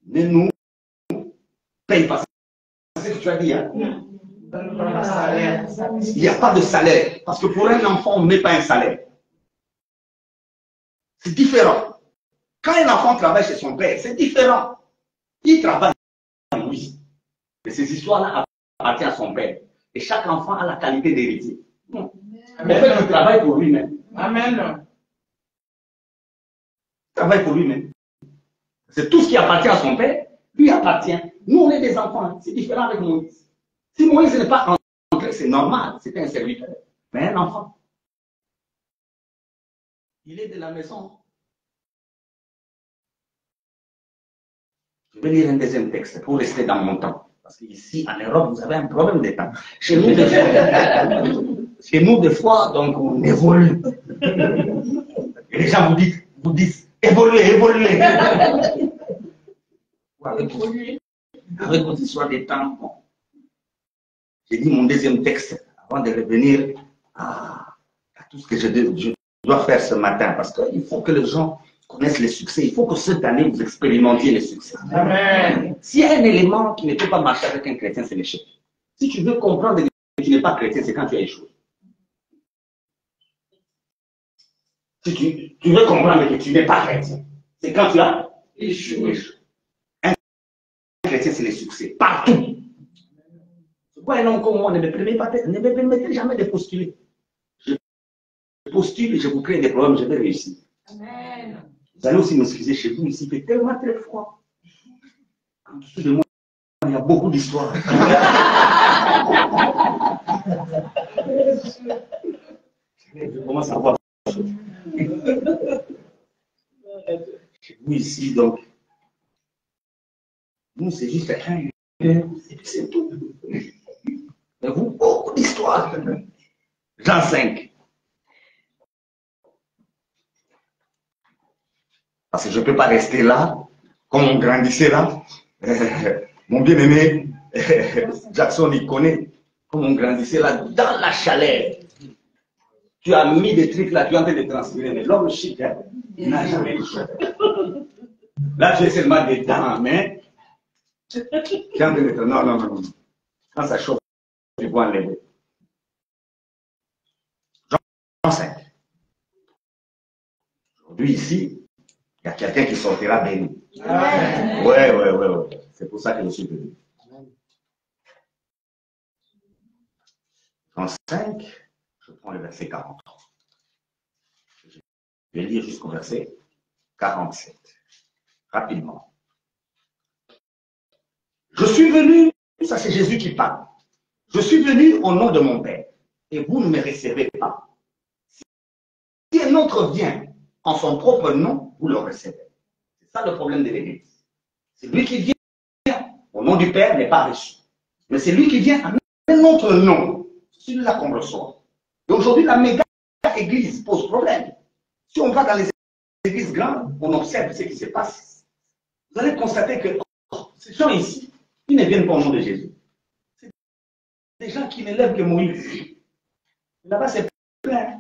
ne nous paye pas. C'est ce que tu as dit, hein? Il n'y a pas de salaire. Parce que pour un enfant, on ne met pas un salaire. C'est différent. Quand un enfant travaille chez son père, c'est différent. Il travaille, oui. Et ces histoires-là appartiennent à son père. Et chaque enfant a la qualité d'héritier. On fait du travail pour lui-même. Amen. Travail pour lui-même. C'est tout ce qui appartient à son père, lui appartient. Nous, on est des enfants. C'est différent avec Moïse. Si Moïse n'est pas entré, c'est normal. C'était un serviteur. Mais un enfant, il est de la maison. Je vais lire un deuxième texte pour rester dans mon temps. Parce qu'ici, en Europe, vous avez un problème de temps. Chez nous, des fois, donc, on évolue. Et les gens vous disent, évoluez. Avec votre histoire des temps. J'ai dit mon deuxième texte avant de revenir à tout ce que je dois faire ce matin. Parce qu'il faut que les gens connaissent le succès. Il faut que cette année, vous expérimentiez le succès. Amen. S'il y a un élément qui ne peut pas marcher avec un chrétien, c'est l'échec. Si tu veux comprendre que tu n'es pas chrétien, c'est quand tu as échoué. Si tu veux comprendre que tu n'es pas chrétien, c'est quand tu as échoué. Un chrétien, c'est le succès. Partout. Pourquoi un homme comme moi ne me permettez jamais de postuler? Je postule et je vous crée des problèmes, je vais réussir. Amen. Vous allez aussi m'excuser chez vous, ici, il fait tellement très froid. En dessous de moi, il y a beaucoup d'histoires. Je commence à voir. Chez vous ici, donc, nous, c'est juste un, et puis c'est tout. Mais vous, beaucoup d'histoires. Jean 5. Parce que je ne peux pas rester là, comme on grandissait là. Mon bien-aimé, Jackson, il connaît. Comme on grandissait là, dans la chaleur. Tu as mis des trucs là, tu es en train de transpirer. Mais l'homme chic, hein, il n'a jamais eu chaud. Là, tu es seulement des dents, mais tu es en train de dire, non. Quand ça chauffe, tu vois enlever. Jean 5. Aujourd'hui, ici, il y a quelqu'un qui sortira béni. Ouais. C'est pour ça que je suis venu. Jean 5, je prends le verset 43. Je vais lire jusqu'au verset 47. Rapidement. Je suis venu, ça c'est Jésus qui parle. Je suis venu au nom de mon Père, et vous ne me recevez pas. Si un autre vient en son propre nom, vous le recevez. C'est ça le problème de l'Église. C'est lui qui vient au nom du Père n'est pas reçu. Mais c'est lui qui vient en un autre nom. C'est celui-là qu'on reçoit. Et aujourd'hui, la méga église pose problème. Si on va dans les églises grandes, on observe ce qui se passe. Vous allez constater que ces gens ici, ils ne viennent pas au nom de Jésus. C'est des gens qui n'élèvent que Moïse. Là-bas, c'est plein.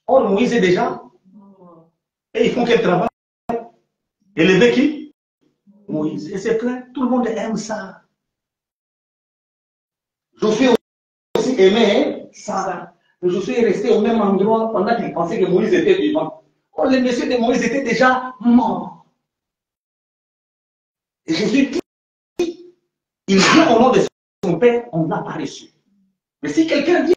Or, Moïse est déjà. Et ils font quel travail? Élever qui? Moïse. Et c'est plein. Tout le monde aime ça. Josué aussi aimait ça. Josué est resté au même endroit pendant qu'il pensait que Moïse était vivant. Or, les messieurs de Moïse étaient déjà morts. Et Jésus dit, il vient au nom de son Père, on n'a pas reçu. Mais si quelqu'un dit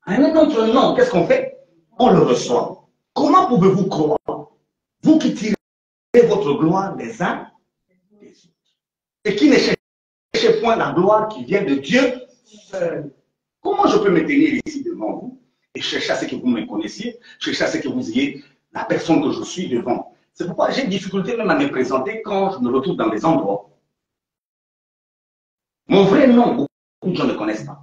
un autre nom, qu'est-ce qu'on fait? On le reçoit. Comment pouvez-vous croire? Vous qui tirez votre gloire des uns des autres. Et qui ne cherchez point la gloire qui vient de Dieu seul. Comment je peux me tenir ici devant vous et chercher à ce que vous me connaissiez, chercher à ce que vous ayez la personne que je suis devant? C'est pourquoi j'ai difficulté même à me présenter quand je me retrouve dans des endroits. Mon vrai nom, beaucoup de gens ne connaissent pas.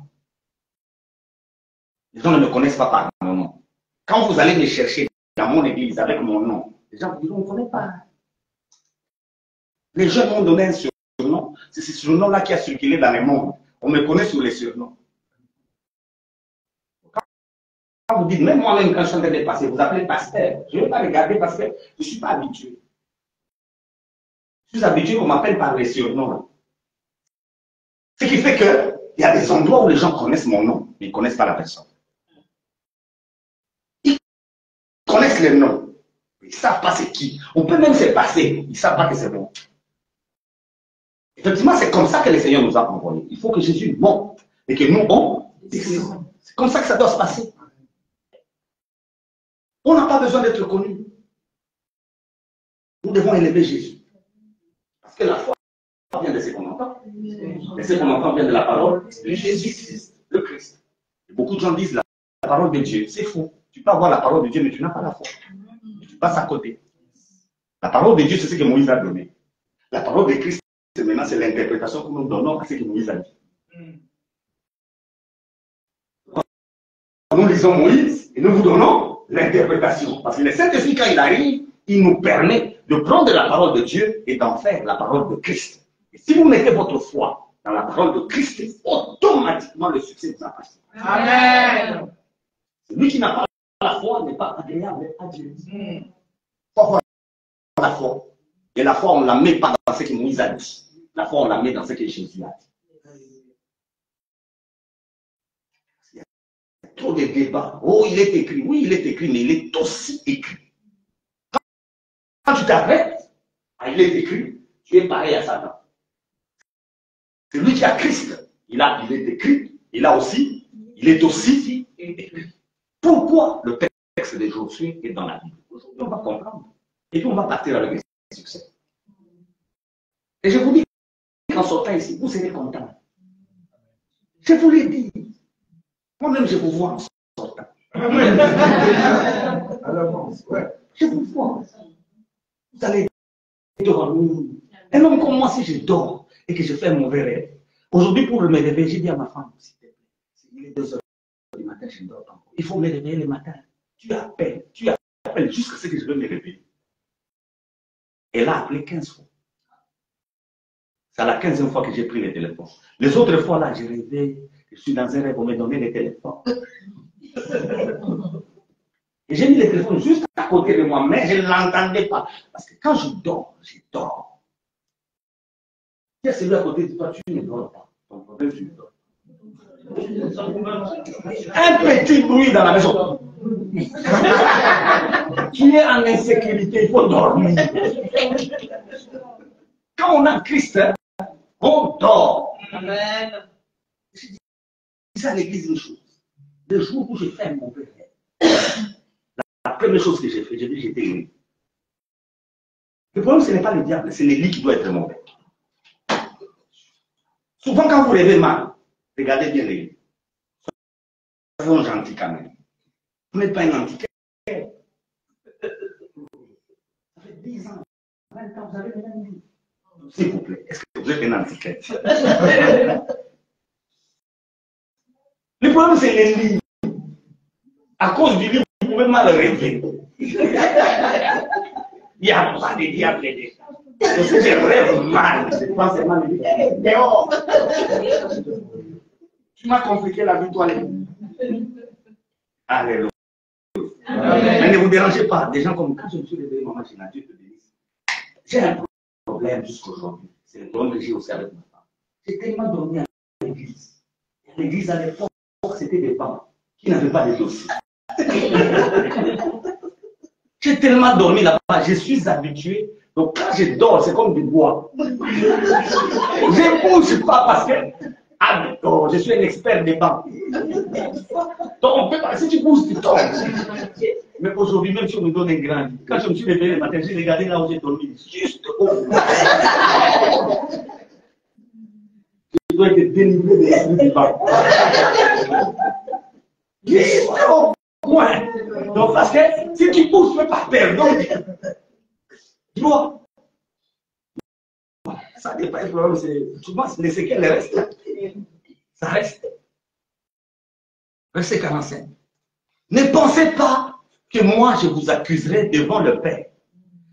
Les gens ne me connaissent pas par mon nom. Quand vous allez me chercher dans mon église avec mon nom, les gens vous diront, on ne connaît pas. Les jeunes m'ont donné un surnom. C'est ce surnom-là qui a circulé dans le monde. On me connaît sur les surnoms. Quand vous dites, même moi-même, quand je suis en train de passer, vous appelez pasteur. Je ne vais pas regarder parce que je ne suis pas habitué. Je suis habitué qu'on m'appelle par les surnoms. Ce qui fait qu'il y a des endroits où les gens connaissent mon nom, mais ils ne connaissent pas la personne. Ils connaissent le nom, mais ils ne savent pas c'est qui. On peut même se passer, ils ne savent pas que c'est bon. Effectivement, c'est comme ça que le Seigneur nous a envoyés. Il faut que Jésus monte et que nous, on descende. C'est comme ça que ça doit se passer. On n'a pas besoin d'être connu. Nous devons élever Jésus. Parce que la foi vient de ce qu'on entend. Et ce qu'on entend vient de la parole de Jésus-Christ, le Christ. Et beaucoup de gens disent la parole de Dieu. C'est faux. Tu peux avoir la parole de Dieu, mais tu n'as pas la foi. Tu passes à côté. La parole de Dieu, c'est ce que Moïse a donné. La parole de Christ, maintenant, c'est l'interprétation que nous donnons à ce que Moïse a dit. Nous lisons Moïse et nous vous donnons l'interprétation. Parce que le Saint-Esprit, quand il arrive, il nous permet de prendre la parole de Dieu et d'en faire la parole de Christ. Et si vous mettez votre foi dans la parole de Christ, automatiquement le succès vous appartient. Amen. Celui qui n'a pas la foi n'est pas agréable à Dieu. Il faut avoir la foi. Et la foi, on ne la met pas dans ce que Moïse a dit. La foi, on la met dans ce que Jésus a dit. Il y a trop de débats. Oh, il est écrit. Oui, il est écrit, mais il est aussi écrit. Quand tu t'arrêtes, il est écrit, tu es pareil à Satan. Celui qui a Christ, il est écrit, il est aussi écrit. Pourquoi le texte de Josué est dans la Bible? Aujourd'hui, on va comprendre. Et puis on va partir avec le succès. Et je vous dis qu'en sortant ici, vous serez content. Je vous l'ai dit. Moi-même, je vous vois en sortant. Je vous vois. Vous allez dormir. Un homme comme moi, si je dors et que je fais un mauvais rêve, aujourd'hui, pour me réveiller, j'ai dit à ma femme, s'il te plaît, il est 2 heures du matin, je dors encore. Il faut me réveiller le matin. Tu appelles jusqu'à ce que je veux me réveiller. Elle a appelé 15 fois. C'est la 15e fois que j'ai pris le téléphone. Les autres fois, là, j'ai rêvé, je suis dans un rêve, on me donnait le téléphone. Et j'ai mis le téléphone juste à côté de moi, mais je ne l'entendais pas. Parce que quand je dors, je dors. Si c'est celui à côté de toi, tu ne dors pas. Ton problème, tu dors. Un petit bruit dans la maison. Tu es en insécurité, il faut dormir. Quand on a Christ, on dort. Amen. Je dis à l'église une chose. Le jour où j'ai fait un mauvais rêve, la première chose que j'ai fait, j'ai dit j'étais guéri. Le problème, ce n'est pas le diable, c'est le lit qui doit être mauvais. Souvent, quand vous rêvez mal, regardez bien les lits. Soyons gentils quand même. Vous n'êtes pas un antiquaire. Ça fait 10 ans, 20 ans, vous avez le même lit. S'il vous plaît, est-ce que vous êtes un antiquaire? Le problème, c'est les lits. À cause du lit, vous pouvez mal rêver. Il n'y a pas de diable dedans. Parce que je rêve mal. Je pense mal dehors. Tu m'as compliqué la vie, toi, les. Alléluia. Mais ne vous dérangez pas. Des gens comme quand je me suis réveillé, maman, j'ai Dieu te bénisse. J'ai un problème jusqu'aujourd'hui. C'est le problème que j'ai aussi avec ma femme. J'ai tellement dormi à l'église. L'église à l'époque, c'était des femmes qui n'avaient pas de dossier. J'ai tellement dormi là-bas, je suis habitué. Donc quand je dors, c'est comme du bois. Je ne bouge pas parce que je suis un expert des bancs. Donc on peut pas, si tu bouges, tu tombes. Mais aujourd'hui, même si on me donne un grand lit, quand je me suis réveillé le matin, j'ai regardé là où j'ai dormi, juste au bout. Je dois être délivré de l'esprit du banc. Juste au point. Donc parce que si tu bouges, tu ne peux pas perdre. Donc, tu vois. Ça n'est pas un problème, souvent les séquelles restent là. Ça reste. Verset 45. Ne pensez pas que moi je vous accuserai devant le Père.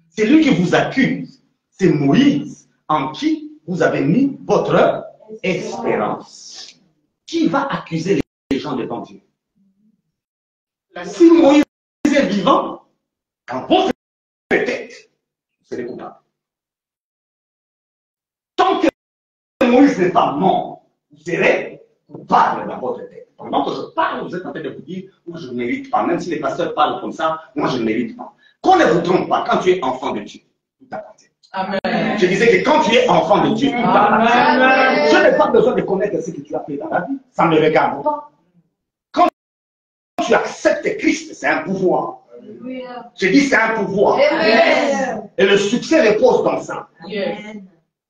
C'est lui qui vous accuse. C'est Moïse en qui vous avez mis votre espérance. Qui va accuser les gens devant Dieu? Si Moïse est vivant, quand votre tête, vous serez coupable. Tant que Moïse n'est pas mort, vous serez coupable dans votre tête. Pendant que je parle, vous êtes en train de vous dire, moi je ne mérite pas. Même si les pasteurs parlent comme ça, moi je ne mérite pas. Qu'on ne vous trompe pas, quand tu es enfant de Dieu, tout appartient. Amen. Je disais que quand tu es enfant de Dieu, tout appartient. Je n'ai pas besoin de connaître ce que tu as fait dans la vie. Ça ne me regarde pas. Quand tu acceptes Christ, c'est un pouvoir. Je dis c'est un pouvoir. Et le succès repose dans ça.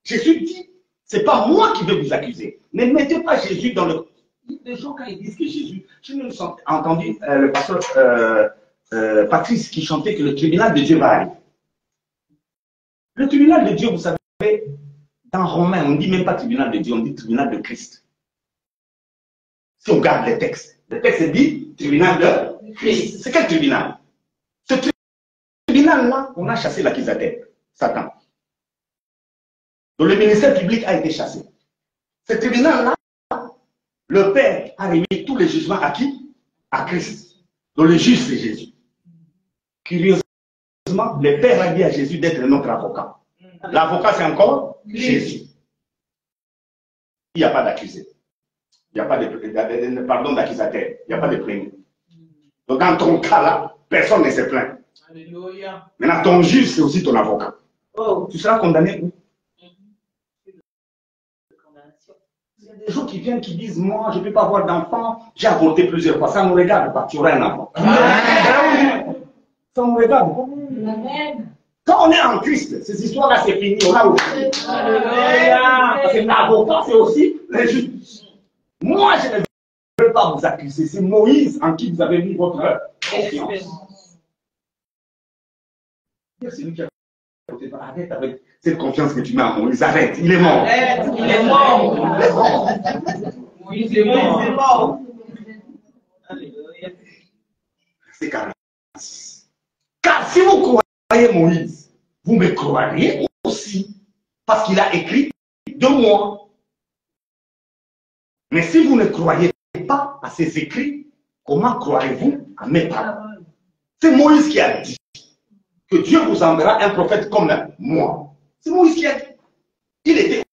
Jésus dit, c'est pas moi qui vais vous accuser. Ne mettez pas Jésus dans le... Les gens, quand ils disent que Jésus... Je me suis entendu le pasteur Patrice qui chantait que le tribunal de Dieu va arriver. Le tribunal de Dieu, vous savez, dans Romains, on ne dit même pas tribunal de Dieu, on dit tribunal de Christ. Si on regarde les textes, le texte dit tribunal de Christ. C'est quel tribunal? Ce tribunal-là, on a chassé l'accusateur, Satan. Donc le ministère public a été chassé. Ce tribunal-là, le Père a remis tous les jugements à qui? À Christ. Donc le juge, c'est Jésus. Curieusement, le Père a dit à Jésus d'être notre avocat. L'avocat, c'est encore Jésus. Il n'y a pas d'accusé. Il n'y a pas de pardon d'accusateur. Il n'y a pas de plainte. Donc dans ton cas-là, personne ne se plaint. Alléluia. Maintenant, ton juge, c'est aussi ton avocat. Oh, tu seras condamné où? Il y a des gens qui viennent qui disent, moi, je ne peux pas avoir d'enfant, j'ai avorté plusieurs fois. Ça ne me regarde pas, tu auras un enfant. Amen. Ça ne me regarde pas. Amen. Quand on est en Christ, ces histoires-là, c'est fini. On a oublié. Parce que l'avocat, c'est aussi le juge. Moi, je ne veux pas vous accuser. C'est Moïse en qui vous avez mis votre confiance. C'est lui qui a... Arrête avec cette confiance que tu mets en Moïse. Arrête, il est mort. Arrête, il est mort. Il est mort. Moïse est mort. Il est mort. C'est 46. Car si vous croyez Moïse, vous me croirez aussi. Parce qu'il a écrit de moi. Mais si vous ne croyez pas à ses écrits, comment croirez-vous à mes paroles? C'est Moïse qui a dit que Dieu vous enverra un prophète comme moi. C'est Moïse qui a dit. Il était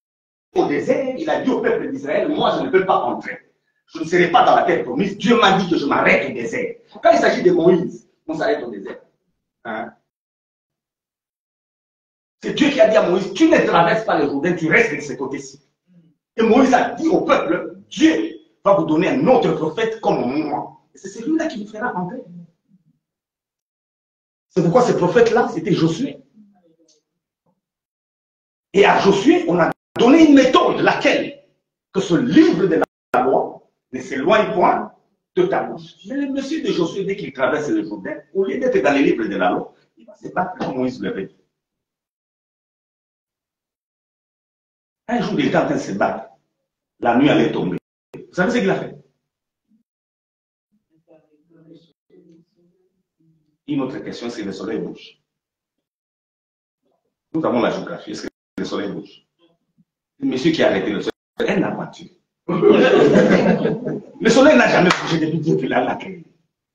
au désert, il a dit au peuple d'Israël, moi je ne peux pas entrer. Je ne serai pas dans la terre promise. Dieu m'a dit que je m'arrête au désert. Quand il s'agit de Moïse, on s'arrête au désert. Hein? C'est Dieu qui a dit à Moïse, tu ne traverses pas le Jourdain, tu restes de ce côté-ci. Et Moïse a dit au peuple, Dieu va vous donner un autre prophète comme moi. Et c'est celui-là qui vous fera entrer. C'est pourquoi ce prophète-là, c'était Josué. Et à Josué, on a donné une méthode, laquelle que ce livre de la loi ne s'éloigne point de ta bouche. Mais le monsieur de Josué, dès qu'il traverse le Jourdain, au lieu d'être dans les livres de la loi, il va se battre comme Moïse le fait. Un jour, il était en train de se battre. La nuit allait tomber. Vous savez ce qu'il a fait? Une autre question, c'est le soleil bouge. Nous avons la géographie. Est-ce que le soleil bouge? Le monsieur qui a arrêté le soleil, elle n'a pas tué. Le soleil n'a jamais bougé depuis Dieu qu'il l'a créé.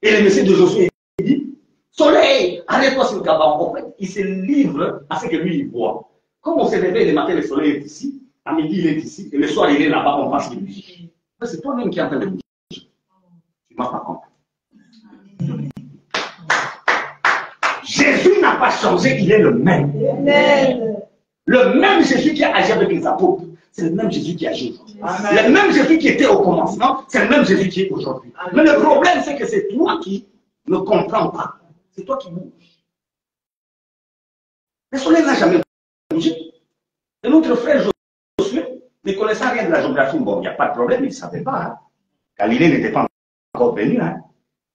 Et le monsieur de Josué dit, soleil, arrête-toi sur le Gabon. En fait, il se livre à ce que lui, il voit. Comme on s'est réveillé le matin, le soleil est ici, à midi, il est ici, et le soir, il est là-bas, on pense qu'il bouge. C'est toi-même qui es en train de bouger. Tu ne m'as pas compris. Jésus n'a pas changé, il est le même. Le même Jésus qui a agi avec les apôtres, c'est le même Jésus qui agit aujourd'hui. Le même Jésus qui était au commencement, c'est le même Jésus qui est aujourd'hui. Mais le problème, c'est que c'est toi qui ne comprends pas. C'est toi qui bouges. Le soleil n'a jamais bougé. Et notre frère Josué, ne connaissant rien de la géographie, bon, il n'y a pas de problème, il ne savait pas. Hein. Galilée n'était pas encore venu. Hein.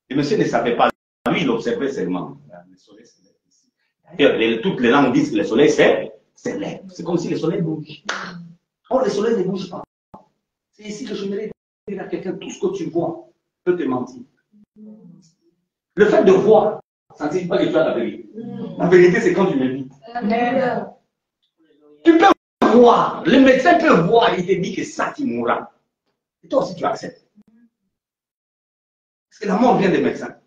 Le monsieur ne savait pas. Lui, il observait seulement. Le soleil se lève ici. D'ailleurs, toutes les langues disent que le soleil se lève. C'est comme si le soleil bouge. Or, le soleil ne bouge pas. C'est ici que je voudrais dire à quelqu'un, tout ce que tu vois peut te mentir. Le fait de voir, ça ne signifie pas que tu as la vérité. La vérité, c'est quand tu médites. Tu peux voir, le médecin peut voir, il te dit que ça, tu mourras. Et toi aussi, tu acceptes. Est-ce que la mort vient des médecins?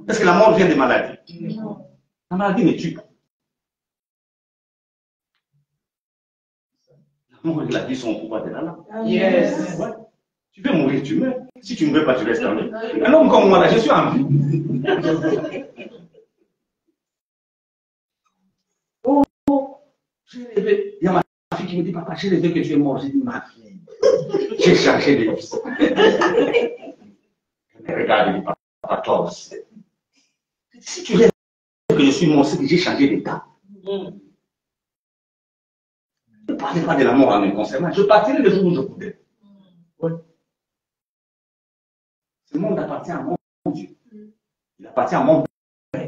Est-ce que la mort vient des maladies? La maladie ne tue pas. La mort et la vie sont au pouvoir de la langue. Yes. Ouais. Tu veux mourir, tu meurs. Si tu ne veux pas, tu restes en vie. Un homme comme moi, là, je suis en vie. Oh, j'ai rêvé. Il y a ma fille qui me dit, papa, j'ai rêvé que tu es mort. J'ai dit, ma fille, j'ai changé de vie. Je me regarde et dis, papa, toi aussi. Si tu rêves que je suis mort, c'est que j'ai changé d'état. Ne parlez pas de la mort en me concernant. Je partirai le jour où je voudrais. Ouais. Ce monde appartient à mon Dieu. Il appartient à mon Père.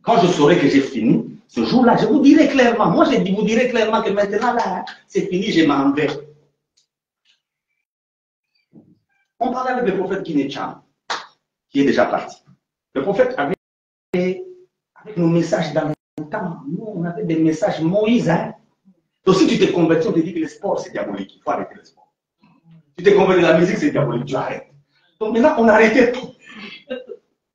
Quand je saurai que j'ai fini, ce jour-là, je vous dirai clairement. Moi, je vous dirai clairement que maintenant, là, c'est fini, je m'en vais. On parlait avec le prophète Kinechan, qui est déjà parti. Le prophète avait avec nos messages dans le temps. Nous, on avait des messages Moïse. Hein? Donc, si tu te convertis, on te dit que le sport, c'est diabolique. Il faut arrêter le sport. Tu te convertis, la musique, c'est diabolique. Tu arrêtes. Donc, maintenant, on a arrêté tout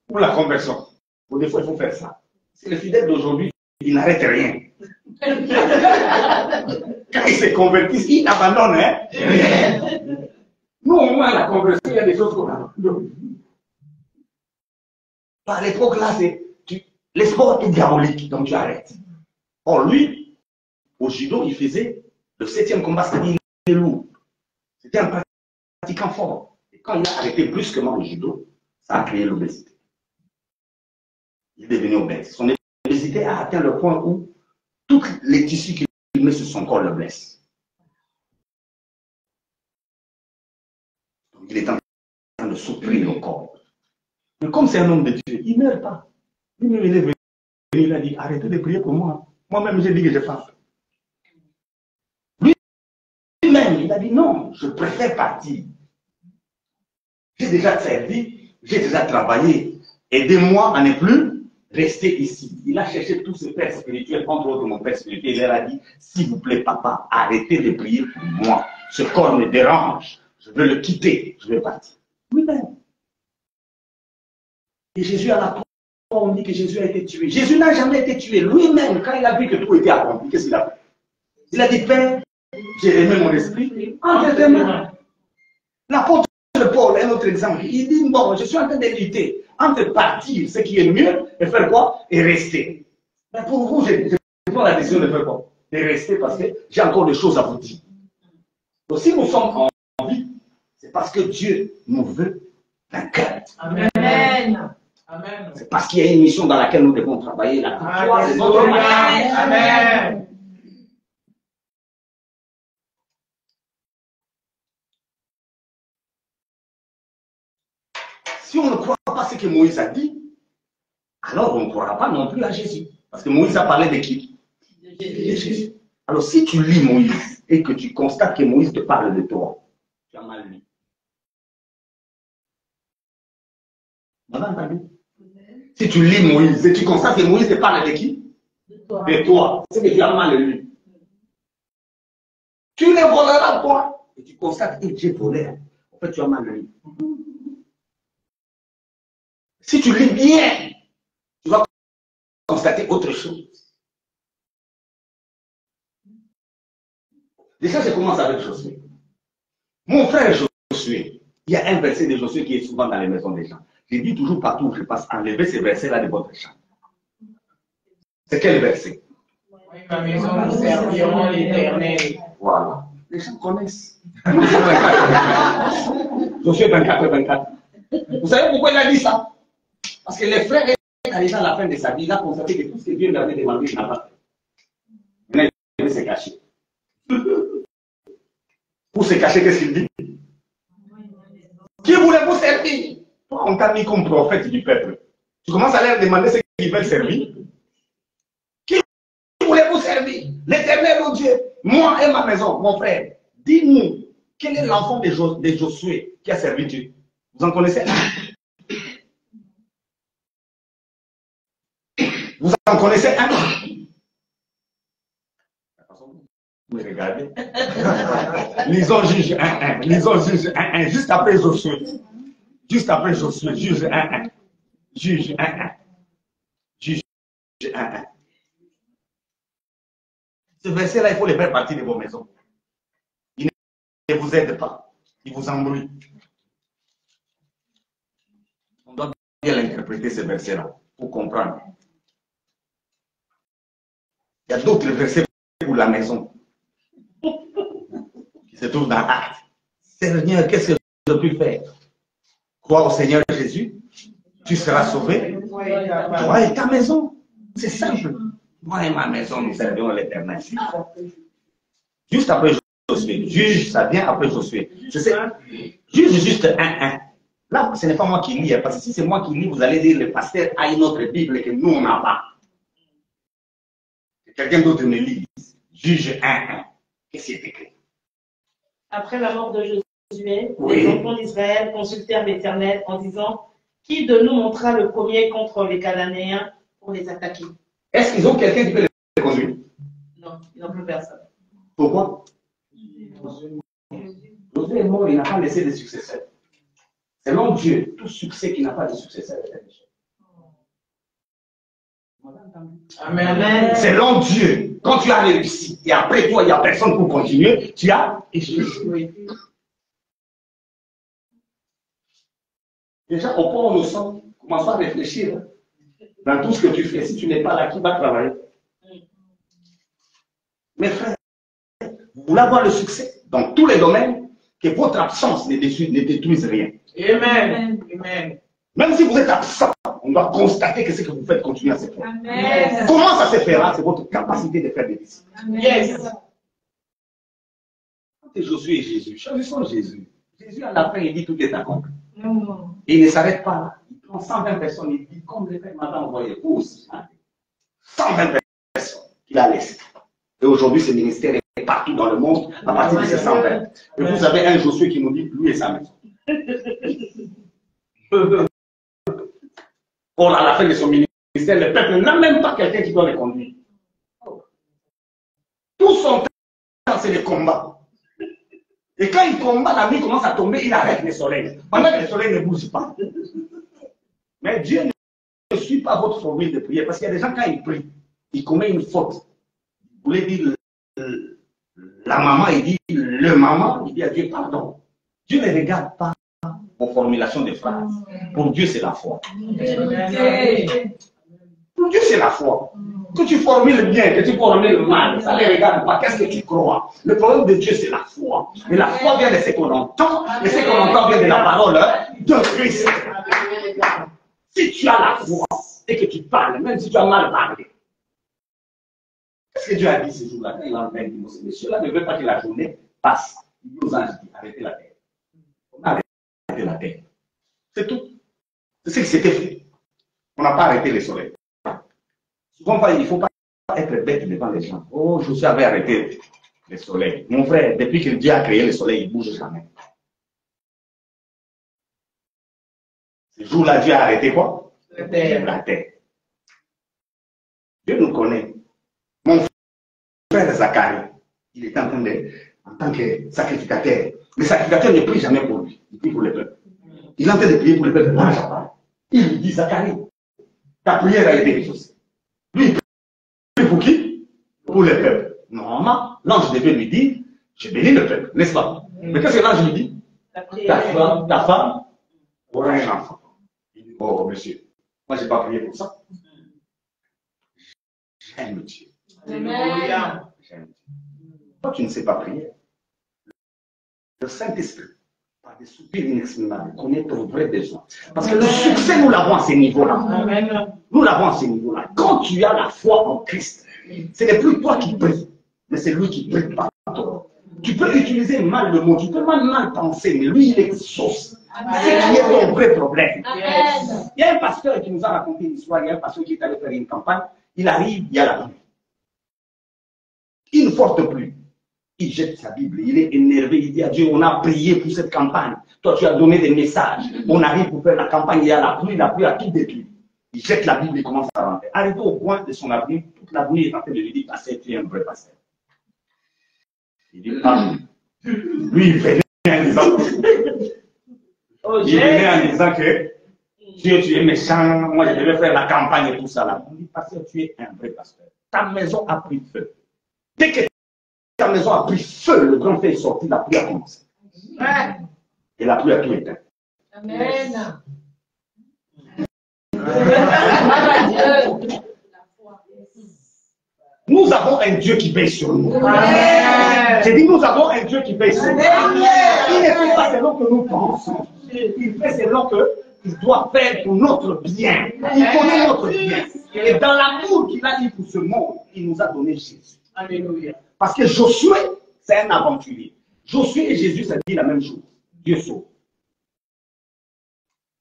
pour la conversion. Pour des fois, il faut faire ça. C'est le fidèle d'aujourd'hui, il n'arrête rien. Quand ils se convertissent, ils abandonnent hein? Rien. Nous, au moins, la conversion, il y a des choses qu'on abandonne. À l'époque, là, le sport est diabolique, donc tu arrêtes. Or, lui, au judo, il faisait le 7e combat, c'est-à-dire il est lourd. C'était un pratiquant fort. Et quand il a arrêté brusquement le judo, ça a créé l'obésité. Il est devenu obèse. Son obésité a atteint le point où tous les tissus qu'il met sur son corps le blessent. Donc, il est en train de souffrir le corps. Mais comme c'est un homme de Dieu, il ne meurt pas. Lui-même, il est venu, il a dit, arrêtez de prier pour moi. Moi-même, j'ai dit que je parle. Lui-même, il a dit, non, je préfère partir. J'ai déjà servi, j'ai déjà travaillé. Aidez-moi à ne plus rester ici. Il a cherché tous ses pères spirituels, entre autres mon père spirituel. Il leur a dit, s'il vous plaît, papa, arrêtez de prier pour moi. Ce corps me dérange. Je veux le quitter. Je veux partir. Lui-même. Et Jésus à la croix, on dit que Jésus a été tué. Jésus n'a jamais été tué. Lui-même, quand il a vu que tout était accompli, qu'est-ce qu'il a fait? Il a dit, Père, j'ai remis mon esprit entre tes mains. L'apôtre Paul, un autre exemple, il dit, bon, je suis en train de lutter entre partir, ce qui est mieux, et faire quoi? Et rester. Mais pour vous, je prends la décision de faire quoi? De rester parce que j'ai encore des choses à vous dire. Donc si nous sommes en vie, c'est parce que Dieu nous veut vainqueurs. Amen. Amen. C'est parce qu'il y a une mission dans laquelle nous devons travailler. La victoire, c'est notre Amen. Amen. Si on ne croit pas ce que Moïse a dit, alors on ne croira pas non plus à Jésus. Parce que Moïse a parlé de qui? De Jésus. Alors si tu lis Moïse et que tu constates que Moïse te parle de toi, tu as mal lu. Vous avez entendu? Si tu lis Moïse et tu constates que Moïse te parle de qui? De toi. C'est que tu as mal lu. Tu ne voleras pas. Et tu constates que j'ai volé. que tu as mal lu. Si tu lis bien, tu vas constater autre chose. Déjà, je commence avec Josué. Mon frère Josué, il y a un verset de Josué qui est souvent dans les maisons des gens. Je dis toujours partout où je passe, enlevez ces versets-là de votre chambre. C'est quel verset? Oui, ma maison, nous servirons l'Éternel. Voilà. Les gens connaissent. Josué 24, 24. Vous savez pourquoi il a dit ça? Parce que les frères, arrivé à la fin de sa vie, il a constaté que tout ce que Dieu lui avait demandé, il n'a pas fait. Maintenant, il veut se cacher. Pour se cacher, qu'est-ce qu'il dit? Qui voulait vous servir? Toi, on t'a mis comme prophète du peuple. Tu commences à leur demander ce qu'ils veulent servir. Qui voulait vous servir? L'Éternel, mon Dieu, moi et ma maison, mon frère. Dis-nous, quel est l'enfant de Josué qui a servi Dieu? Vous en connaissez un? Vous en connaissez un? Vous me regardez. Lisons Juge 1-1. Lisons Juge 1-1. Juste après Josué. Juste après Josué. Juge 1-1. Juge 1-1. Juge 1-1. Ce verset-là, il faut le faire partie de vos maisons. Il ne vous aide pas. Il vous embrouille. On doit bien l'interpréter, ce verset-là, pour comprendre. Il y a d'autres versets pour la maison qui se trouvent dans Actes. Seigneur, qu'est-ce que je peux faire? Crois au Seigneur Jésus, tu seras sauvé. Toi et ta maison. C'est simple. Moi et ma maison, nous servirons l'Éternel. Juste après Josué. Juge, ça vient après Josué. Je sais. Juge juste 1-1. Là, ce n'est pas moi qui lis, parce que si c'est moi qui lis, vous allez dire le pasteur a une autre Bible que nous, on n'a pas. Quelqu'un d'autre me lit. Juge 1-1. Qu'est-ce qui est écrit? Après la mort de Josué, Oui. les enfants d'Israël consultèrent l'Éternel en disant: qui de nous montera le premier contre les Cananéens pour les attaquer? Est-ce qu'ils ont quelqu'un qui peut les conduire? Non, ils n'ont plus personne. Pourquoi? Josué est mort, il n'a pas laissé de successeur. Selon Dieu, tout succès qui n'a pas de successeur est un échec. Amen. Amen. Selon Dieu, quand tu as réussi et après toi, il n'y a personne pour continuer, tu as échoué. Oui. Déjà, au point où nous sommes, commençons à réfléchir dans tout ce que tu fais. Si tu n'es pas là, qui va travailler? Mes frères, vous voulez avoir le succès dans tous les domaines, que votre absence ne détruise rien. Amen. Amen. Même si vous êtes absent, on doit constater que ce que vous faites continue à se faire. Amen. Comment ça se fera? C'est votre capacité de faire des disciples. Yes. C'est Josué et Jésus. Choisissons Jésus. Jésus, à la fin, il dit tout est accompli. Non. Et il ne s'arrête pas là. Il prend 120 personnes. Il dit, comme le Père m'a envoyé, vous aussi. 120 personnes qu'il a laissées. Et aujourd'hui, ce ministère est partout dans le monde à partir de ces 120. Et vous avez un Josué qui nous dit, lui et sa maison. Or, à la fin de son ministère, le peuple n'a même pas quelqu'un qui doit le conduire. Tout son temps, c'est le combat. Et quand il combat, la nuit commence à tomber, il arrête le soleil. Pendant que le soleil ne bouge pas. Mais Dieu ne suit pas votre formule de prière. Parce qu'il y a des gens, quand ils prient, ils commettent une faute. Vous voulez dire la maman, il dit le maman, il dit à Dieu pardon. Dieu ne regarde pas vos formulations de phrases. Pour Dieu, c'est la foi. Pour Dieu, c'est la foi. Que tu formules bien, que tu formules mal, ça ne les regarde pas. Qu'est-ce que tu crois? Le problème de Dieu, c'est la foi. Et la foi vient de ce qu'on entend, et ce qu'on entend vient de la parole de Christ. Si tu as la foi et que tu parles, même si tu as mal parlé, qu'est-ce que Dieu a dit ce jour-là? Quand il a enlevé ce monsieur-là ne veut pas que la journée passe. Il dit aux anges, arrêtez la terre. On a arrêté la terre. C'est tout. C'est ce qui s'était fait. On n'a pas arrêté le soleil. Souvent, il ne faut pas être bête devant les gens. Oh, je savais arrêter le soleil. Mon frère, depuis que Dieu a créé le soleil, il bouge jamais. Ce jour-là, Dieu a arrêté quoi? La terre. La terre. Dieu nous connaît. Mon frère Zacharie, il est en train de, en tant que sacrificateur. Le sacrificateur ne prie jamais pour lui. Il prie pour les peuples. Il est en train de prier pour les peuples. Il lui dit, Zacharie, ta prière a été exaucée. Lui, il prie pour qui? Pour les peuples. Normalement, l'ange devait lui dire, je bénis le peuple, n'est-ce pas? Mais qu'est-ce que l'ange lui dit? Ta femme aura un enfant. Il dit, oh monsieur, moi je n'ai pas prié pour ça. J'aime Dieu. Amen. J'aime Dieu. Toi, tu ne sais pas prier. Le Saint-Esprit, par des soupirs inexprimables, connaît ton vrai besoin. Parce que le succès, nous l'avons à ces niveaux-là. Nous l'avons à ces niveaux-là. Quand tu as la foi en Christ, ce n'est plus toi qui pries, mais c'est lui qui prie par toi. Tu peux utiliser mal le mot, tu peux mal penser, mais lui, il exauce. C'est qui est ton vrai problème. Amen. Il y a un pasteur qui nous a raconté une histoire, il y a un pasteur qui est allé faire une campagne, il arrive, il y a la pluie. Une forte pluie. Il jette sa Bible, il est énervé, il dit à Dieu, on a prié pour cette campagne. Toi, tu as donné des messages. On arrive pour faire la campagne, il y a la pluie a tout détruit. Il jette la Bible et commence à rentrer. Arrivé au point de son avenir, toute la nuit est en train de lui dire, pasteur, tu es un vrai pasteur. Il dit, ah, lui, il venait en disant, que Dieu, tu es méchant, moi, je devais faire la campagne et tout ça là. On dit, pasteur, tu es un vrai pasteur. Ta maison a pris feu. Dès que ta maison a pris feu, le grand feu est sorti, la pluie a commencé. Et la pluie a tout éteint. Amen. Nous avons un Dieu qui veille sur nous. J'ai dit, nous avons un Dieu qui veille sur nous. Il ne fait pas selon que nous pensons. Il fait selon qu'il doit faire pour notre bien. Il connaît notre bien. Et dans l'amour qu'il a eu pour ce monde, il nous a donné Jésus. Alléluia. Parce que Josué, c'est un aventurier. Josué et Jésus, ça dit la même chose. Dieu sauve.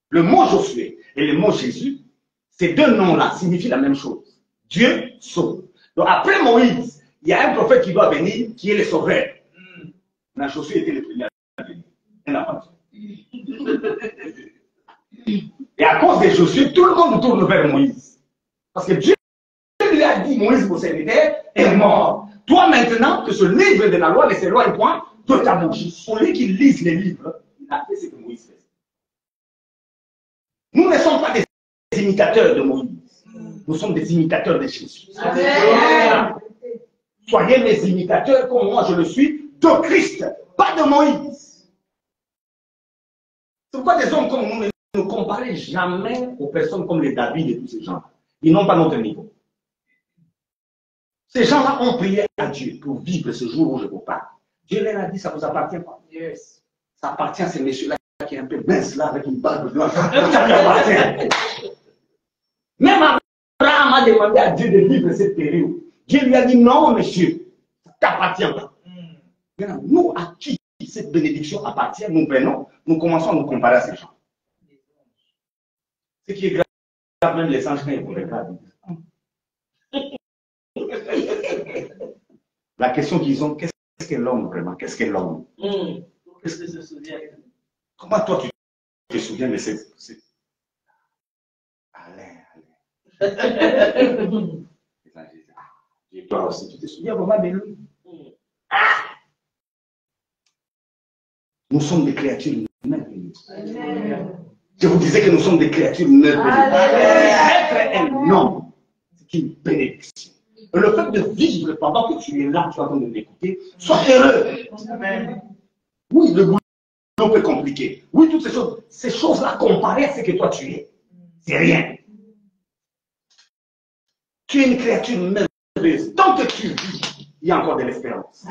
Le mot Josué et le mot Jésus, ces deux noms-là signifient la même chose. Dieu sauve. Donc après Moïse, il y a un prophète qui doit venir, qui est le sauveur. Mais Josué était le premier à venir. Un aventure. Et à cause de Josué, tout le monde tourne vers Moïse. Parce que Dieu lui a dit, Moïse, vos serviteurs, est mort. Toi maintenant, que ce livre de la loi ne s'éloigne point de ta bouche. Pour lui qui lise les livres, il a fait ce que Moïse fait. Nous ne sommes pas des imitateurs de Moïse. Nous sommes des imitateurs de Jésus. Amen. Soyez mes imitateurs comme moi je le suis de Christ, pas de Moïse. C'est pourquoi des hommes comme nous ne comparez jamais aux personnes comme les David et tous ces gens. Ils n'ont pas notre niveau. Ces gens-là ont prié à Dieu pour vivre ce jour où je vous parle. Dieu leur a dit, ça ne vous appartient pas. Yes. Ça appartient à ces messieurs-là qui est un peu mince là, avec une barbe blanche. Ça lui appartient. Même Abraham a demandé à Dieu de vivre cette période. Dieu lui a dit, non, monsieur, ça ne t'appartient pas. Maintenant, nous, à qui cette bénédiction appartient, nous venons, nous commençons à nous comparer à ces gens. Ce qui est grave, même les anges, quand ils vous regardent. La question qu'ils ont, qu'est-ce qu'est l'homme vraiment? Qu'est-ce qu'est l'homme? Qu'est-ce que se souvient? Comment toi tu te souviens de ces... Allez. Et toi aussi, tu te souviens vraiment de lui? Nous sommes des créatures merveilleuses. Je vous disais que nous sommes des créatures merveilleuses. Être un homme, c'est une bénédiction. Et le fait de vivre pendant que tu es là, tu es en train de m'écouter, sois heureux. Amen. Oui, le boulot peut compliquer. Oui, toutes ces choses-là comparées à ce que toi tu es, c'est rien. Tu es une créature merveilleuse. Tant que tu vis, il y a encore de l'espérance.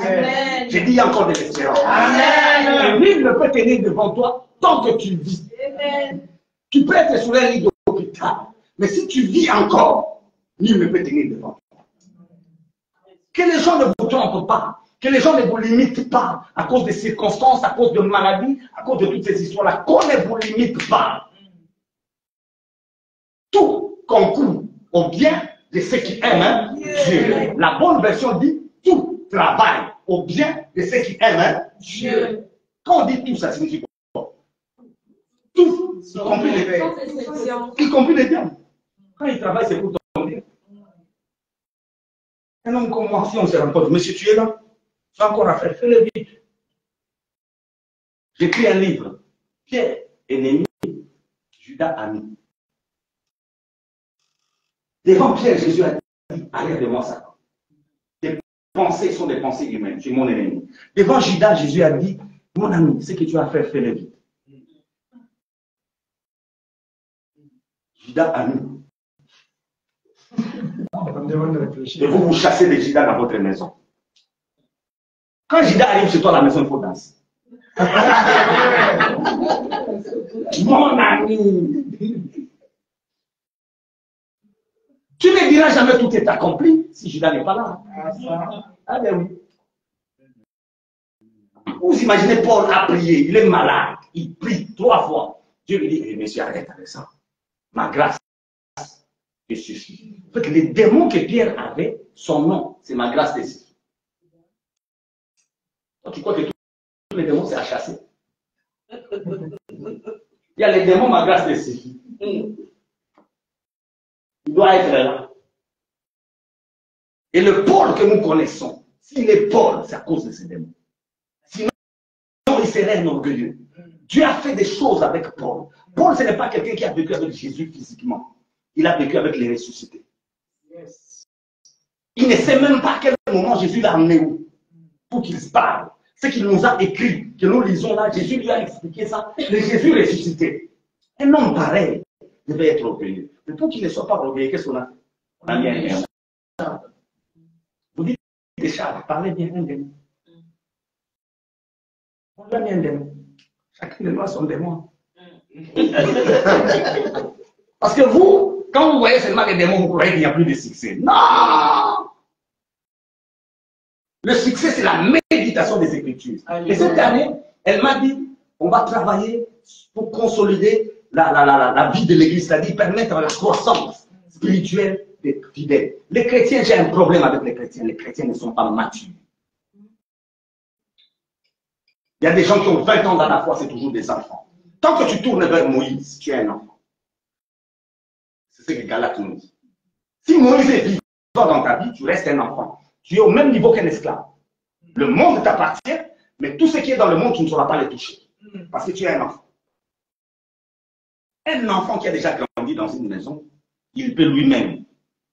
J'ai dit, il y a encore de l'espérance. Et nul ne peut tenir devant toi tant que tu vis. Amen. Tu peux être sur un lit d'hôpital, mais si tu vis encore, nul ne peut tenir devant toi. Que les gens ne vous trompent pas, que les gens ne vous limitent pas à cause des circonstances, à cause de maladies, à cause de toutes ces histoires-là, qu'on ne vous limite pas. Tout concourt au bien de ceux qui aiment Dieu. La bonne version dit tout travaille au bien de ceux qui aiment Dieu. Quand on dit tout, ça signifie quoi? Tout, y compris les biens. Quand il travaille, c'est pour ton bien. Un homme comme moi, si on se rencontre, monsieur, tu es là, tu as encore à faire, fais-le vite. J'écris un livre. Pierre, ennemi, Judas, ami. Devant Pierre, Jésus a dit, arrête de moi, Satan. Tes pensées sont des pensées humaines, tu es mon ennemi. Devant Judas, Jésus a dit, mon ami, ce que tu as fait, fais-le vite. Judas, ami. Et vous vous chassez les Judas dans votre maison. Quand Judas arrive chez toi à la maison, il faut danser. Mon ami. Tu ne diras jamais tout est accompli si Judas n'est pas là. Ah ben oui. Vous imaginez Paul a prié, il est malade, il prie 3 fois. Dieu lui dit, eh, monsieur, arrête avec ça. Ma grâce te suffit. En fait, les démons que Pierre avait, son nom, c'est ma grâce te suffit. Donc, tu crois que tous les démons, c'est à chasser. Il y a les démons, ma grâce te suffit. Il doit être là. Et le Paul que nous connaissons, s'il est Paul, c'est à cause de ces démons. Sinon, il serait un orgueilleux. Dieu a fait des choses avec Paul. Paul, ce n'est pas quelqu'un qui a vécu avec Jésus physiquement. Il a vécu avec les ressuscités. Il ne sait même pas à quel moment Jésus l'a amené où. Pour qu'il se parle. Ce qu'il nous a écrit, que nous lisons là, Jésus lui a expliqué ça. Le Jésus ressuscité. Un homme pareil devait être orgueilleux. Mais pour qu'il ne soit pas orgueilleux, qu'est-ce qu'on a fait? On a mis un démon. Vous dites des chars, parlez bien un démon. On lui a mis un démon. Chacun de nous a son démon. Parce que vous, quand vous voyez seulement les démons, vous croyez qu'il n'y a plus de succès. Non! Le succès, c'est la méditation des Écritures. Et cette année, elle m'a dit, on va travailler pour consolider la vie de l'Église, c'est-à-dire permettre la croissance spirituelle des fidèles. Les chrétiens, j'ai un problème avec les chrétiens. Les chrétiens ne sont pas matures. Il y a des gens qui ont 20 ans dans la foi, c'est toujours des enfants. Tant que tu tournes vers Moïse, tu es un enfant. C'est ce que Galate nous dit. Si Moïse est vivant dans ta vie, tu restes un enfant. Tu es au même niveau qu'un esclave. Le monde t'appartient, mais tout ce qui est dans le monde, tu ne sauras pas le toucher. Parce que tu es un enfant. Un enfant qui a déjà grandi dans une maison, il peut lui-même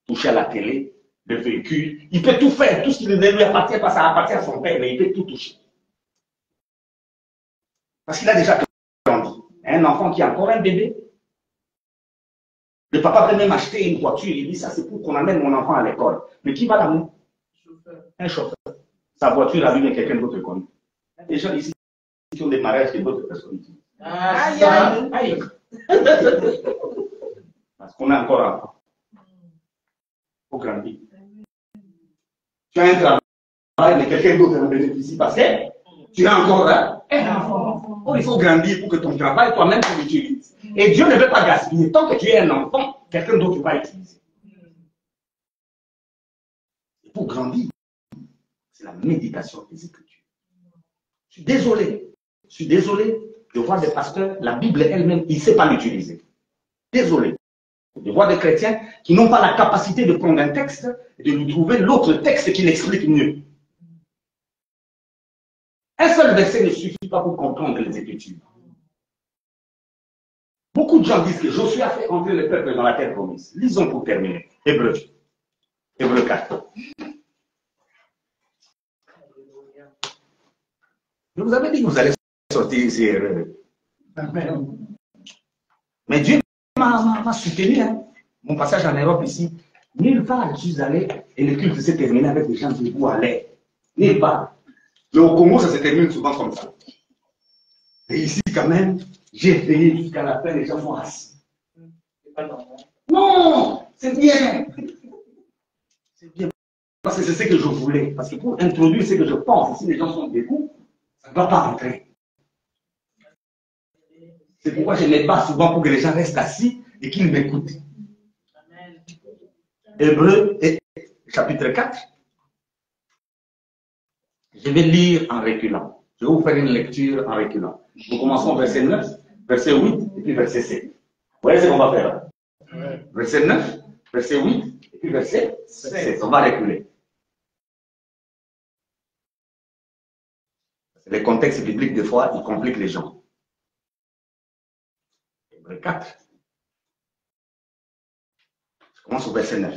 toucher à la télé, le véhicule, il peut tout faire, tout ce qui ne lui appartient pas, ça appartient à son père, mais il peut tout toucher. Parce qu'il a déjà grandi. Un enfant qui est encore un bébé, le papa peut même acheter une voiture, il dit ça c'est pour qu'on amène mon enfant à l'école. Mais qui va l'amener? Un chauffeur. Sa voiture a vu quelqu'un d'autre connaît. Les gens ici qui ont des mariages que d'autres personnes utilisent. Aïe, aïe, aïe. Parce qu'on est encore enfant. Il faut grandir. Tu as un travail, mais quelqu'un d'autre en bénéficie parce que tu es encore là. Un enfant. Oh, il faut grandir pour que ton travail, toi-même, tu l'utilises. Et Dieu ne veut pas gaspiller. Tant que tu es un enfant, quelqu'un d'autre va utiliser. Il faut grandir. C'est la méditation des Écritures. Je suis désolé de voir des pasteurs, la Bible elle-même, il ne sait pas l'utiliser. Désolé de voir des chrétiens qui n'ont pas la capacité de prendre un texte et de lui trouver l'autre texte qui l'explique mieux. Un seul verset ne suffit pas pour comprendre les Écritures. Beaucoup de gens disent que Josué a fait entrer le peuple dans la terre promise. Lisons pour terminer. Hébreu 4. Je vous avais dit que vous allez sortir ici. Mais Dieu m'a soutenu. Hein. Mon passage en Europe ici, nulle part je suis allé et le culte s'est terminé avec des gens debout à l'air. Nulle part. Mais au Congo, ça se termine souvent comme ça. Et ici, quand même, j'ai veillé jusqu'à la fin, les gens sont assis. Non, c'est bien. C'est bien. Parce que c'est ce que je voulais. Parce que pour introduire ce que je pense, si les gens sont debout, ça ne va pas rentrer. C'est pourquoi je me bats souvent pour que les gens restent assis et qu'ils m'écoutent. Hébreu, chapitre 4. Je vais lire en reculant. Je vais vous faire une lecture en reculant. Nous commençons verset 9, verset 8 et puis verset 7. Vous voyez ce qu'on va faire là? Verset 9, verset 8 et puis verset 7. On va reculer. Les contextes bibliques, des fois, ils compliquent les gens. Hébreux 4. Je commence au verset 9.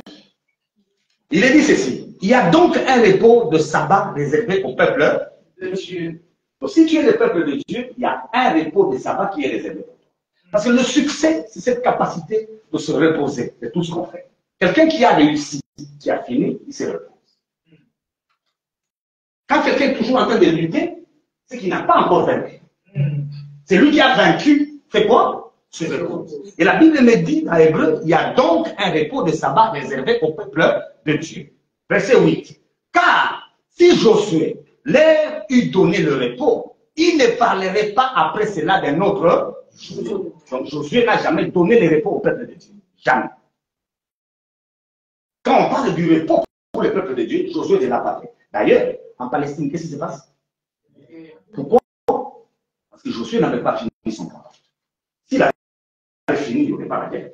Il est dit ceci. Il y a donc un repos de sabbat réservé au peuple de Dieu. Donc, si tu es le peuple de Dieu, il y a un repos de sabbat qui est réservé pour toi. Parce que le succès, c'est cette capacité de se reposer de tout ce qu'on fait. Quelqu'un qui a réussi, qui a fini, il se repose. Quand quelqu'un est toujours en train de lutter, c'est qu'il n'a pas encore vaincu. C'est lui qui a vaincu, fait quoi? Se repose. Et la Bible me dit dans Hébreu, il y a donc un repos de sabbat réservé au peuple de Dieu. Verset 8. Car si Josué leur eût donné le repos, il ne parlerait pas après cela d'un autre jour. Donc Josué n'a jamais donné le repos au peuple de Dieu. Jamais. Quand on parle du repos pour le peuple de Dieu, Josué ne l'a pas fait. D'ailleurs, en Palestine, qu'est-ce qui se passe? Pourquoi? Parce que Josué n'avait pas fini son travail. S'il avait fini, il n'y aurait pas la guerre.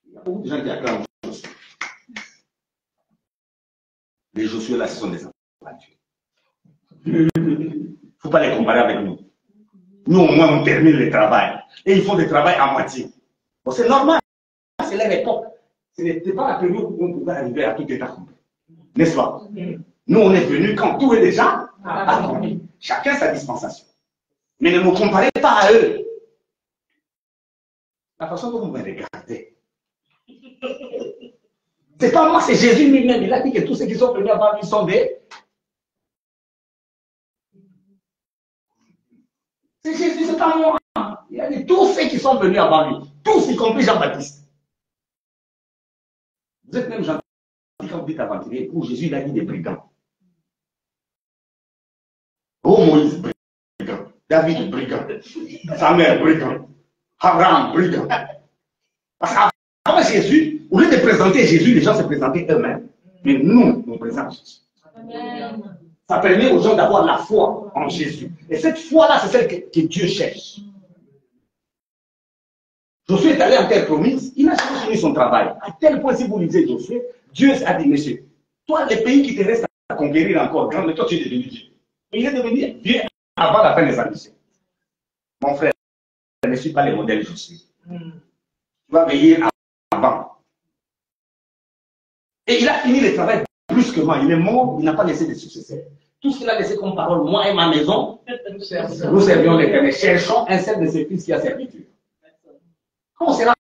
Il y a beaucoup de gens qui acclament Josué. Les Josué là, ce sont des enfants de Dieu. Il ne faut pas les comparer avec nous. Nous, au moins, on termine le travail. Et ils font du travail à moitié. Bon, c'est normal. C'est leur époque. Ce n'était pas la période où on pouvait arriver à tout état complet. N'est-ce pas? Nous, on est venus quand tout est déjà accompli. Chacun sa dispensation. Mais ne me comparez pas à eux. La façon dont vous me regardez. C'est pas moi, c'est Jésus lui-même. Il a dit que tous ceux qui sont venus avant lui sont des... C'est Jésus, c'est pas moi. Il a dit tous ceux qui sont venus avant lui. Tous, y compris Jean-Baptiste. Vous êtes même gentil quand vous dites aventurier. Pour Jésus, il a dit des brigands. Oh Moïse, brigand. David, brigand. Samuel, brigand. Abraham, brigand. Parce qu'avant Jésus, au lieu de présenter Jésus, les gens se présentaient eux-mêmes. Mais nous, on présente Jésus. Amen. Ça permet aux gens d'avoir la foi en Jésus. Et cette foi-là, c'est celle que Dieu cherche. Josué est allé en terre promise, il n'a jamais fini son travail. À tel point, si vous lisez Josué, Dieu a dit, monsieur, toi, les pays qui te restent à conquérir encore, grand, mais toi, tu es devenu Dieu. Il est devenu Dieu avant la fin des ambitions. Mon frère, je ne suis pas le modèle Josué. Tu vas veiller avant. Et il a fini le travail brusquement. Il est mort, il n'a pas laissé de successeurs. Tout ce qu'il a laissé comme parole, moi et ma maison, nous servions l'Éternel. Cherchons un seul de ses fils qui a servitude. Quand on sera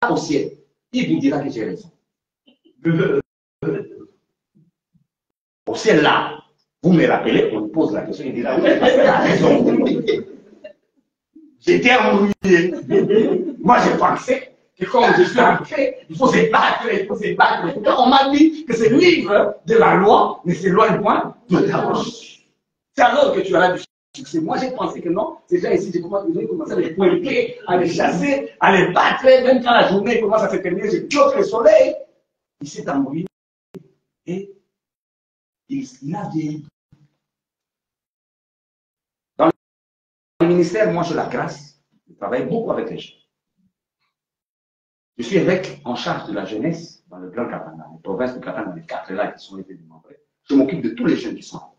au ciel, il vous dira que j'ai raison. Au ciel là, vous me rappelez, on lui pose la question, il dira oui, parce qu'il a raison. J'étais embrouillé. Moi, j'ai pensé que comme je suis entré, il faut se battre, il faut se battre. Quand on m'a dit que ce livre de la loi ne s'éloigne point de la loi. C'est alors que tu auras du succès. Moi, j'ai pensé que non. Ces gens ici, j'ai commencé à les pointer, à les chasser, à les battre. Même quand la journée commence à se terminer, je bloque le soleil. Il s'est embrouillé. Et il a vieilli. Dans le ministère, moi, j'ai la grâce. Je travaille beaucoup avec les gens. Je suis évêque en charge de la jeunesse dans le Grand Katanga, les provinces du Katanga, les 4 là qui sont été démembrés. Je m'occupe de tous les jeunes qui sont là.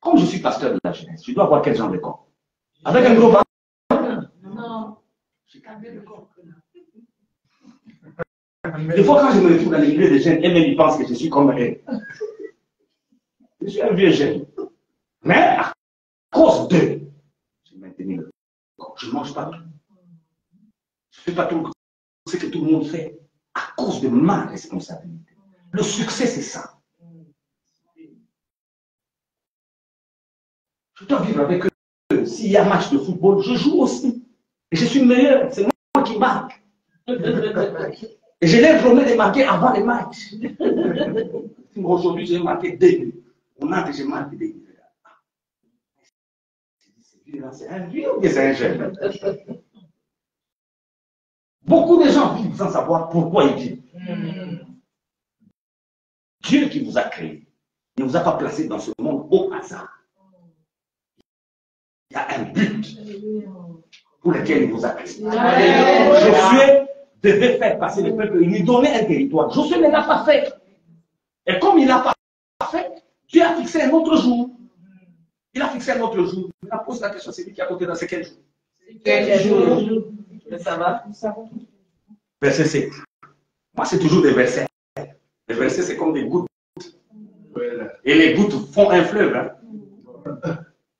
Comme je suis pasteur de la jeunesse, je dois avoir quel genre de corps? Avec un gros ventre? Non. J'ai calmé le corps. Des fois, quand je me retrouve dans les milieux des jeunes, eux-mêmes, ils pensent que je suis comme eux. Je suis un vieux jeune. Mais à cause d'eux, j'ai maintenu le corps. Je ne mange pas tout. Je ne fais pas tout ce que tout le monde fait à cause de ma responsabilité. Le succès, c'est ça. Je dois vivre avec eux. S'il y a un match de football, je joue aussi. Et je suis meilleur. C'est moi qui marque. Et je leur promets de marquer avant les matchs. Aujourd'hui, j'ai marqué 2 buts. On a déjà marqué 2 buts. C'est un vieux ou bien c'est un jeune? Beaucoup de gens vivent sans savoir pourquoi ils vivent. Dieu qui vous a créé ne vous a pas placé dans ce monde au hasard. Il y a un but pour lequel il vous a créé. Josué devait faire passer le peuple, il lui donnait un territoire. Josué ne l'a pas fait. Et comme il ne l'a pas fait, Dieu a fixé un autre jour. Il a fixé un autre jour. Il a posé la question, c'est lui qui a compté dans ce quel jour? Quel jour? Ça va? Verset 7. Moi, c'est toujours des versets. Les versets, c'est comme des gouttes. Et les gouttes font un fleuve. Hein.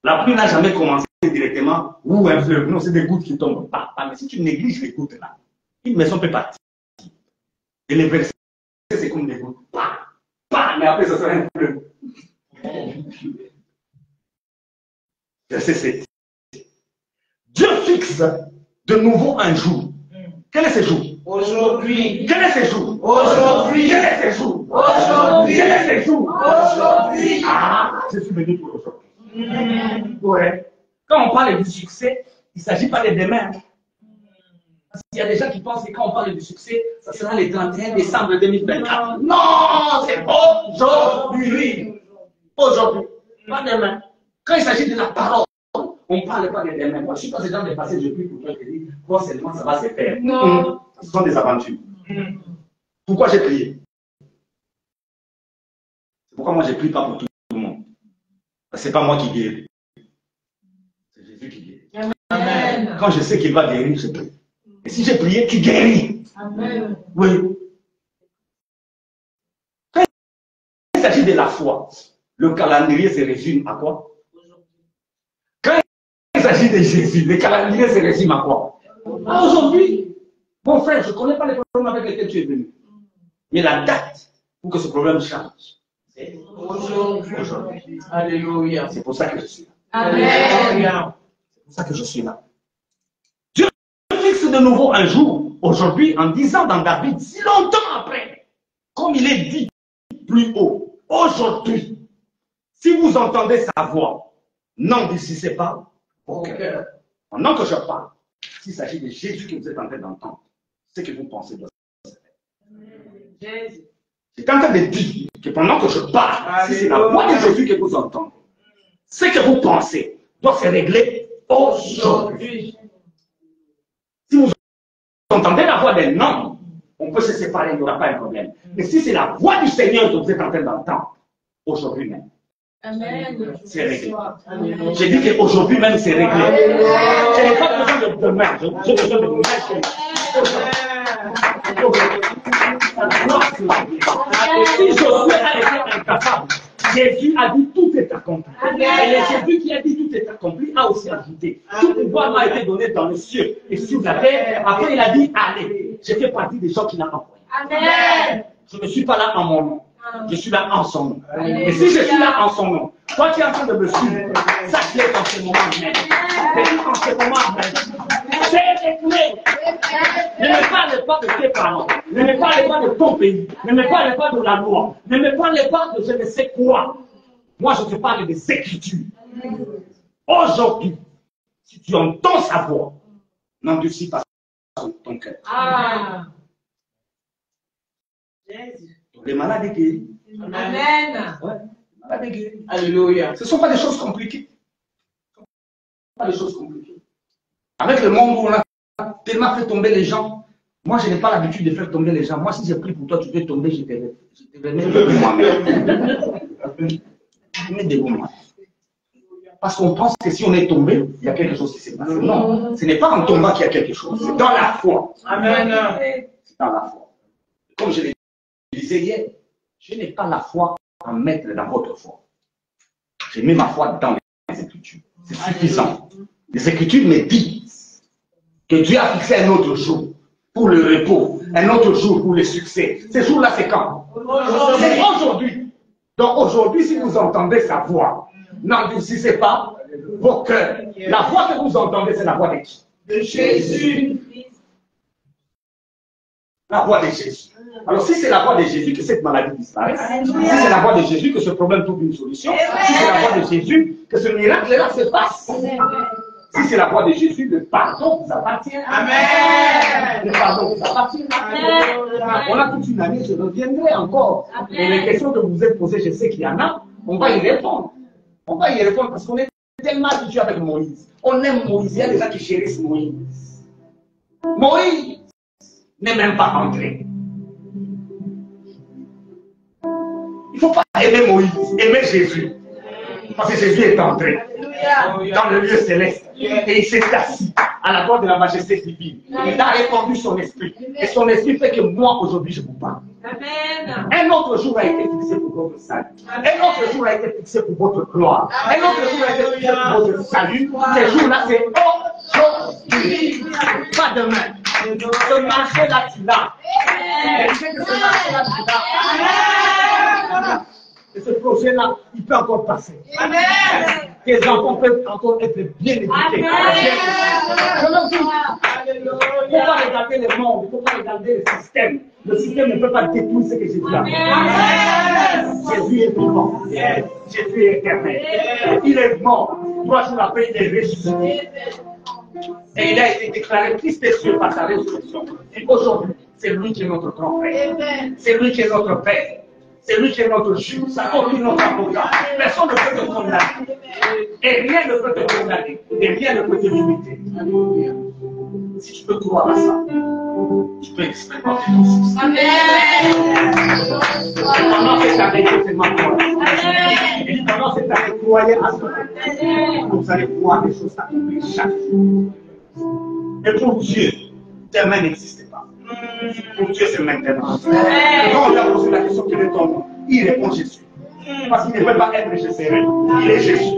La pluie n'a jamais commencé directement ou un fleuve. Non, c'est des gouttes qui tombent. Mais si tu négliges les gouttes là, une maison peut partir. Et les versets, c'est comme des gouttes. Mais après, ça sera un fleuve. Verset 7. Dieu fixe de nouveau un jour. Quel est ce jour? Aujourd'hui. Quel est ce jour? Aujourd'hui. Quel est ce jour? Aujourd'hui. Quel est ce jour? Aujourd'hui. Ah, je suis venu pour aujourd'hui. Ouais. Quand on parle du succès, il ne s'agit pas de demain. Parce qu'il y a des gens qui pensent que quand on parle du succès, ça sera le 31 décembre 2024. Non, c'est aujourd'hui. Aujourd'hui, pas demain. Quand il s'agit de la parole, on ne parle pas de demain. Moi, je ne suis pas ce genre de passé, je prie pour toi, je dis, seulement ça va se faire. Non. Ce sont des aventures. Pourquoi j'ai prié? C'est pourquoi moi, je ne prie pas pour tout le monde. Ce n'est pas moi qui guéris. C'est Jésus qui guérit. Amen. Quand je sais qu'il va guérir, je prie. Et si j'ai prié, tu guéris. Amen. Oui. Quand il s'agit de la foi, le calendrier se résume à quoi? Quand il s'agit de Jésus, le calendrier se résume à quoi? À aujourd'hui. Mon frère, je ne connais pas les problèmes avec lesquels tu es venu. Mais la date pour que ce problème change, c'est aujourd'hui. Alléluia. C'est pour ça que je suis là. Alléluia. C'est pour ça que je suis là. Dieu fixe de nouveau un jour, aujourd'hui, en disant dans David, si longtemps après, comme il est dit plus haut, aujourd'hui, si vous entendez sa voix, n'endurcissez pas vos cœurs. Pendant que je parle, s'il s'agit de Jésus que vous êtes en train d'entendre, ce que vous pensez doit se faire. C'est en train de dire que pendant que je parle, si c'est la voix de Jésus que vous entendez, ce que vous pensez doit se régler aujourd'hui. Si vous entendez la voix d'un homme, on peut se séparer, il n'y aura pas de problème. Mais si c'est la voix du Seigneur que vous êtes en train d'entendre, aujourd'hui même, c'est réglé. J'ai dit qu'aujourd'hui même, c'est réglé. Je n'ai pas besoin de demain, j'ai besoin de maintenant. Si Josué a été incapable, Jésus a dit tout est accompli. Et le Jésus qui a dit tout est accompli a aussi ajouté. Tout pouvoir m'a été donné dans le ciel et sur la terre. Après, il a dit allez. Je fais partie des gens qui l'ont envoyé. Amen. Je ne suis pas là en mon nom. Je suis là en son nom. Et si je suis là en son nom, toi qui es en train de me suivre, sache-le en ce moment même. C'est en ce moment même. C'est réglé. Ne me parlez pas de tes parents. Ne me parlez pas de ton pays. Ne me parlez pas de la loi. Ne me parlez pas de je ne sais quoi. Moi, je te parle des Écritures. Aujourd'hui, si tu entends sa voix, n'endurcis pas ton cœur. Les malades guéris. Amen. Ouais, les malades guéris. Alléluia. Ce ne sont pas des choses compliquées. Ce ne sont pas des choses compliquées. Avec le monde où on a tellement fait tomber les gens, moi je n'ai pas l'habitude de faire tomber les gens. Moi, si j'ai pris pour toi, tu peux tomber, je te vais mettre de moi-même. Mets de moi. Parce qu'on pense que si on est tombé, il y a quelque chose qui s'est passé. Non, ce n'est pas en tombant qu'il y a quelque chose. C'est dans la foi. Amen. C'est dans la foi. Comme je l'ai disais hier, je n'ai pas la foi à mettre dans votre foi. J'ai mis ma foi dans les Écritures. C'est suffisant. Les Écritures me disent que Dieu a fixé un autre jour pour le repos, un autre jour pour le succès. Ce jour-là, c'est quand? C'est aujourd'hui. Donc aujourd'hui, si vous entendez sa voix, n'endurcissez pas vos cœurs. La voix que vous entendez, c'est la voix de qui? De Jésus. La voix de Jésus. Alors si c'est la voix de Jésus que cette maladie disparaît, si c'est la voix de Jésus que ce problème trouve une solution, si c'est la voix de Jésus que ce miracle-là se passe, si c'est la voix de Jésus, le pardon vous appartient. Amen. Le pardon vous appartient. Amen. On a toute une année, je reviendrai encore. Et les questions que vous vous êtes posées, je sais qu'il y en a, on va y répondre. On va y répondre parce qu'on est tellement habitué avec Moïse. On aime Moïse, il y a des gens qui chérissent Moïse. Moïse n'est même pas entré. Il ne faut pas aimer Moïse, aimer Jésus. Parce que Jésus est entré. dans le lieu céleste. Et il s'est assis à la droite de la majesté divine. Il a répandu son esprit. Et son esprit fait que moi, aujourd'hui, je vous parle. Amen. Un autre jour a été fixé pour votre salut. Un autre jour a été fixé pour votre gloire. Un autre jour a été fixé pour votre salut. Ces jours-là, c'est aujourd'hui. Pas demain. Ce marché-là, tu l'as. Et ce marché-là, tu l'as. Et ce projet-là, il peut encore passer. Amen. Tes enfants peuvent encore être bien éduqués. Amen. Je leur dis, il ne faut pas regarder le monde, il ne faut pas regarder le système. Le système ne peut pas détruire ce que Jésus a fait. Jésus est vivant. Jésus est éternel. Il est mort. 3 jours après, il est ressuscité. Et il a été déclaré Christ des cieux par sa résurrection. Et aujourd'hui, c'est lui qui est notre grand frère. C'est lui qui est notre père. C'est lui qui est notre juge. Ça compte notre avocat. Personne ne peut te condamner. Et rien ne peut te condamner. Et rien ne peut te limiter. Si tu peux croire à ça, tu peux expérimenter ton succès. Pendant cette année, c'est ma foi. Et pendant cette année, croyez à cela. Vous allez voir des choses s'accomplir chaque jour. Et pour Dieu, demain n'existe pas. Pour Dieu, c'est maintenant. Quand on lui a posé la question quel est ton nom, il répond Jésus. Parce qu'il ne peut pas être Jésus. Il est Jésus.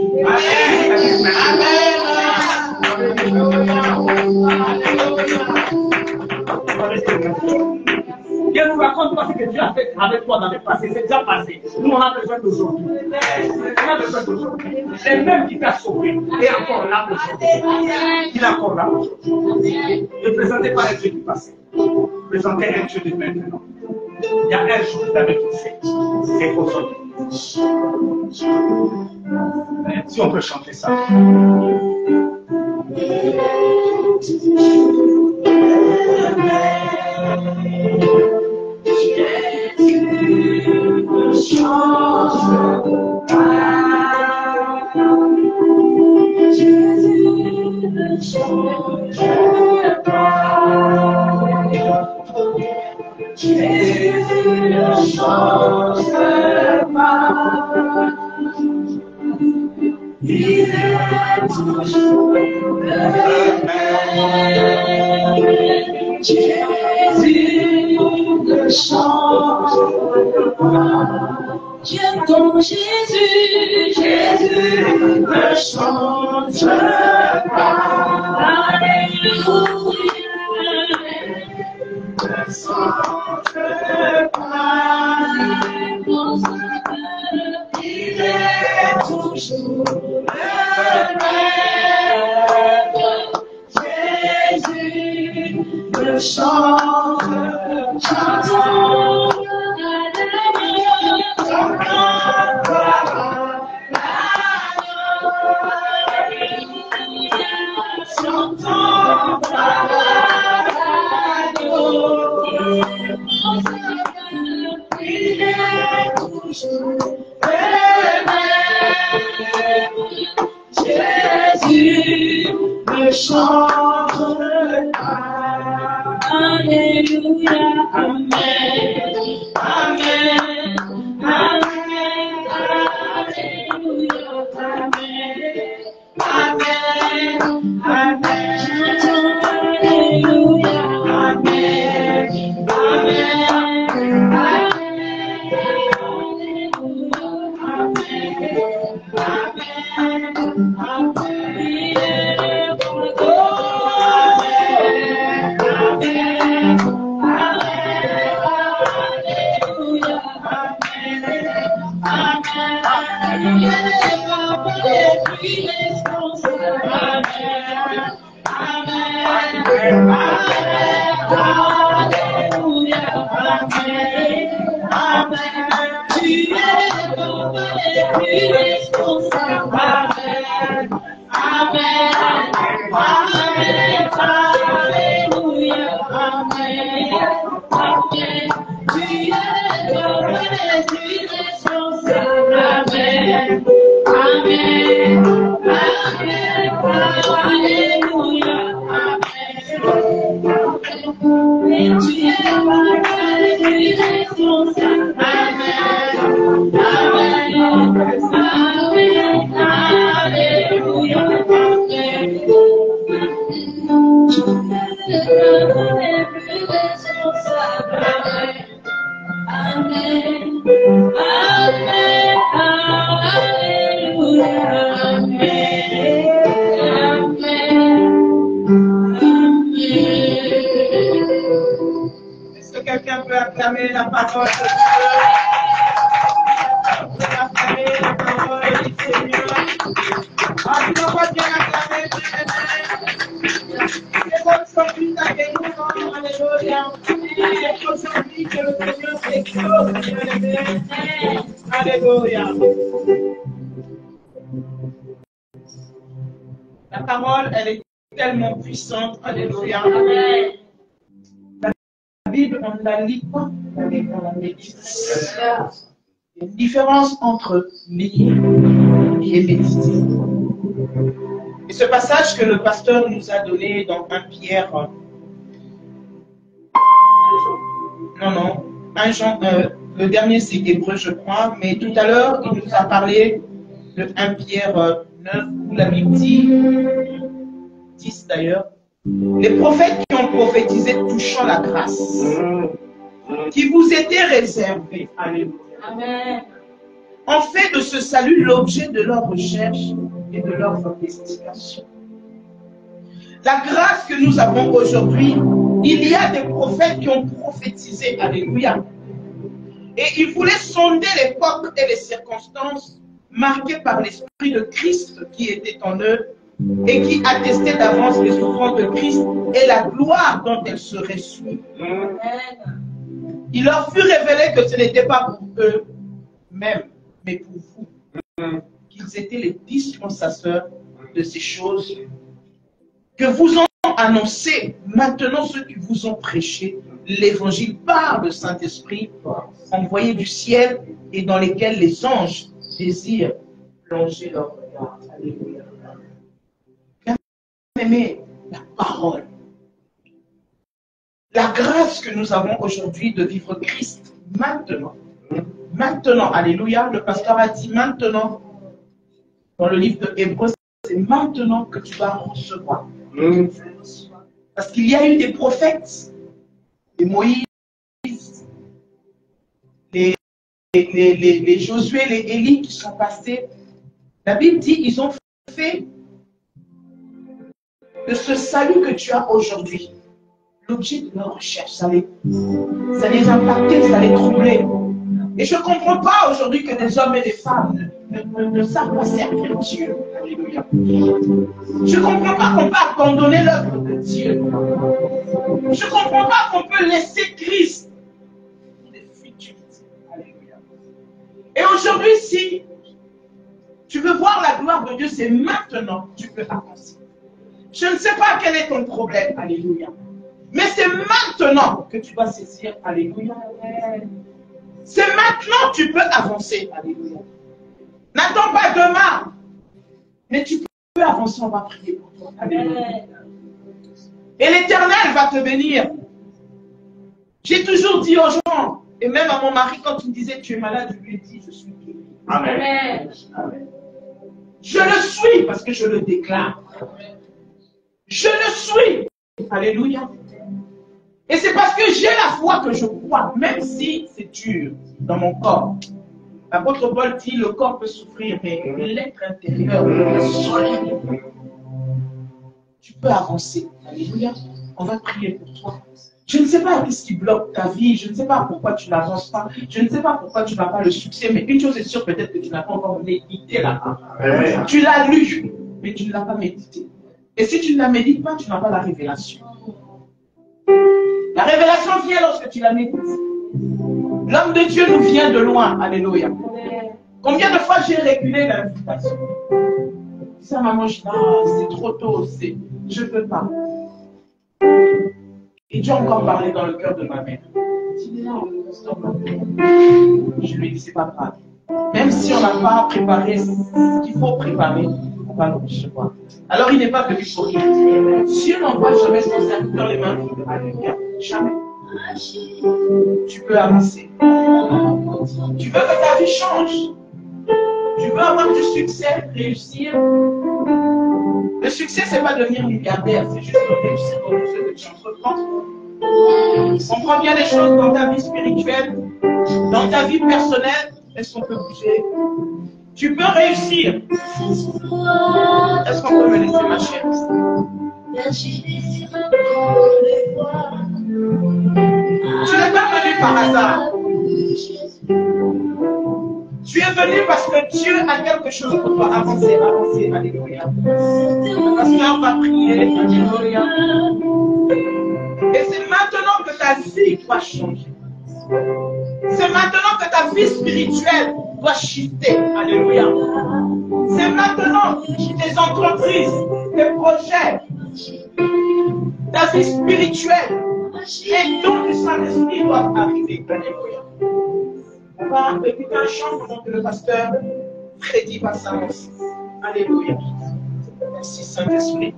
Dieu nous raconte pas ce que Dieu a fait avec toi dans le passé. C'est déjà passé. Nous, on a besoin d'aujourd'hui. On a besoin d'aujourd'hui. C'est même qui t'a sauvé. Et encore là aujourd'hui. Il est encore là aujourd'hui. Ne présentez pas un Dieu du passé. Présentez un Dieu de maintenant. Il y a un jour qui t'avait fixé. C'est aujourd'hui. Si on peut chanter ça. Il est toujours le même. Jésus ne change pas. J'aime ton Jésus, Jésus ne change pas. Alléluia. Ne change pas. Il est toujours le même. Jésus ne change pas. Jésus ne change pas. Alléluia, Amen, Amen, Amen, Alléluia, Amen, Amen, Amen, Alléluia, Amen, Amen. peut acclamer la parole de Dieu. Acclamer la parole du Seigneur. Ah, tu n'as pas bien acclamé, c'est aujourd'hui ta guérison, alléluia. C'est aujourd'hui que le Seigneur s'exauce, bien-aimé. Alléluia. La parole, elle est tellement puissante, alléluia. La Bible, on ne la lit pas, on la médite. Il y a une différence entre lire et méditer. Et ce passage que le pasteur nous a donné dans 1 Pierre, un Jean, le dernier c'est Hébreu je crois, mais tout à l'heure il nous a parlé de 1 Pierre 9 où la Bible dit, 10 d'ailleurs, les prophètes qui ont prophétisé touchant la grâce, qui vous était réservée, alléluia. Amen. En fait de ce salut l'objet de leur recherche et de leur investigation. La grâce que nous avons aujourd'hui, il y a des prophètes qui ont prophétisé, alléluia. Et ils voulaient sonder l'époque et les circonstances marquées par l'Esprit de Christ qui était en eux et qui attestait d'avance les souffrances de Christ et la gloire dont elles seraient suivies. Il leur fut révélé que ce n'était pas pour eux-mêmes, mais pour vous, qu'ils étaient les dispensateurs de ces choses que vous ont annoncé. Maintenant, ceux qui vous ont prêché l'évangile par le Saint-Esprit envoyé du ciel et dans lesquels les anges désirent plonger leur regard. Alléluia. Bien aimé, la parole, la grâce que nous avons aujourd'hui de vivre Christ maintenant. Maintenant, alléluia, le pasteur a dit maintenant, dans le livre de Hébreu, c'est maintenant que tu vas recevoir. Parce qu'il y a eu des prophètes, les Moïse, les Josué, les Élie qui sont passés. La Bible dit ils ont fait de ce salut que tu as aujourd'hui l'objet de leur recherche. Ça les impactait, ça les troublait. Et je ne comprends pas aujourd'hui que des hommes et des femmes ne savent pas servir Dieu. Alléluia. Je ne comprends pas qu'on peut abandonner l'œuvre de Dieu. Je ne comprends pas qu'on peut laisser Christ pour des futilités. Alléluia. Et aujourd'hui, si tu veux voir la gloire de Dieu, c'est maintenant que tu peux avancer. Je ne sais pas quel est ton problème. Alléluia. Mais c'est maintenant que tu vas saisir. Alléluia. C'est maintenant que tu peux avancer. Alléluia. N'attends pas demain. Mais tu peux avancer, on va prier pour toi. Alléluia. Et l'Éternel va te bénir. J'ai toujours dit aux gens, et même à mon mari, quand il me disait tu es malade, je lui ai dit je suis guéri. Amen. Amen. Je le suis parce que je le déclare. Je le suis. Alléluia. Et c'est parce que j'ai la foi que je crois, même si c'est dur dans mon corps. L'apôtre Paul dit le corps peut souffrir, mais l'être intérieur est solide. Tu peux avancer. Alléluia. On va prier pour toi. Je ne sais pas ce qui bloque ta vie. Je ne sais pas pourquoi tu n'avances pas. Je ne sais pas pourquoi tu n'as pas le succès. Mais une chose est sûre, peut-être que tu n'as pas encore médité là-bas. Tu l'as lu, mais tu ne l'as pas médité. Et si tu ne la médites pas, tu n'as pas la révélation. La révélation vient lorsque tu la médites. L'homme de Dieu nous vient de loin. Alléluia. Combien de fois j'ai régulé l'invitation? Ça, maman, c'est trop tôt. Je ne peux pas. Et Dieu a encore parlé dans le cœur de ma mère. Je lui ai dit, c'est pas grave. Même si on n'a pas préparé ce qu'il faut préparer, on va le recevoir. Alors il n'est pas venu pour rien. Dieu n'envoie jamais son serviteur les mains vides. Alléluia. Jamais. Tu peux avancer. Tu veux que ta vie change. Tu veux avoir du succès, réussir. Le succès, c'est pas devenir milliardaire, c'est juste réussir dans tout ce que tu entreprends. Comprends bien les choses dans ta vie spirituelle, dans ta vie personnelle. Est-ce qu'on peut bouger? Tu peux réussir. Est-ce qu'on peut me laisser ma chère? Tu n'es pas venu par hasard. Tu es venu parce que Dieu a quelque chose pour toi. Avancez, avancez, alléluia. Le pasteur va prier, alléluia. Et c'est maintenant que ta vie doit changer. C'est maintenant que ta vie spirituelle doit shifter, alléluia. C'est maintenant que tes entreprises, tes projets, ta vie spirituelle, les dons du Saint-Esprit doivent arriver, alléluia. On va écouter un chant pendant que le pasteur Freddy va s'annoncer. Alléluia. Merci Saint-Esprit.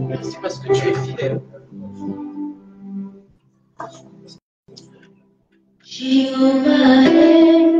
Merci parce que tu es fidèle. Jehovah est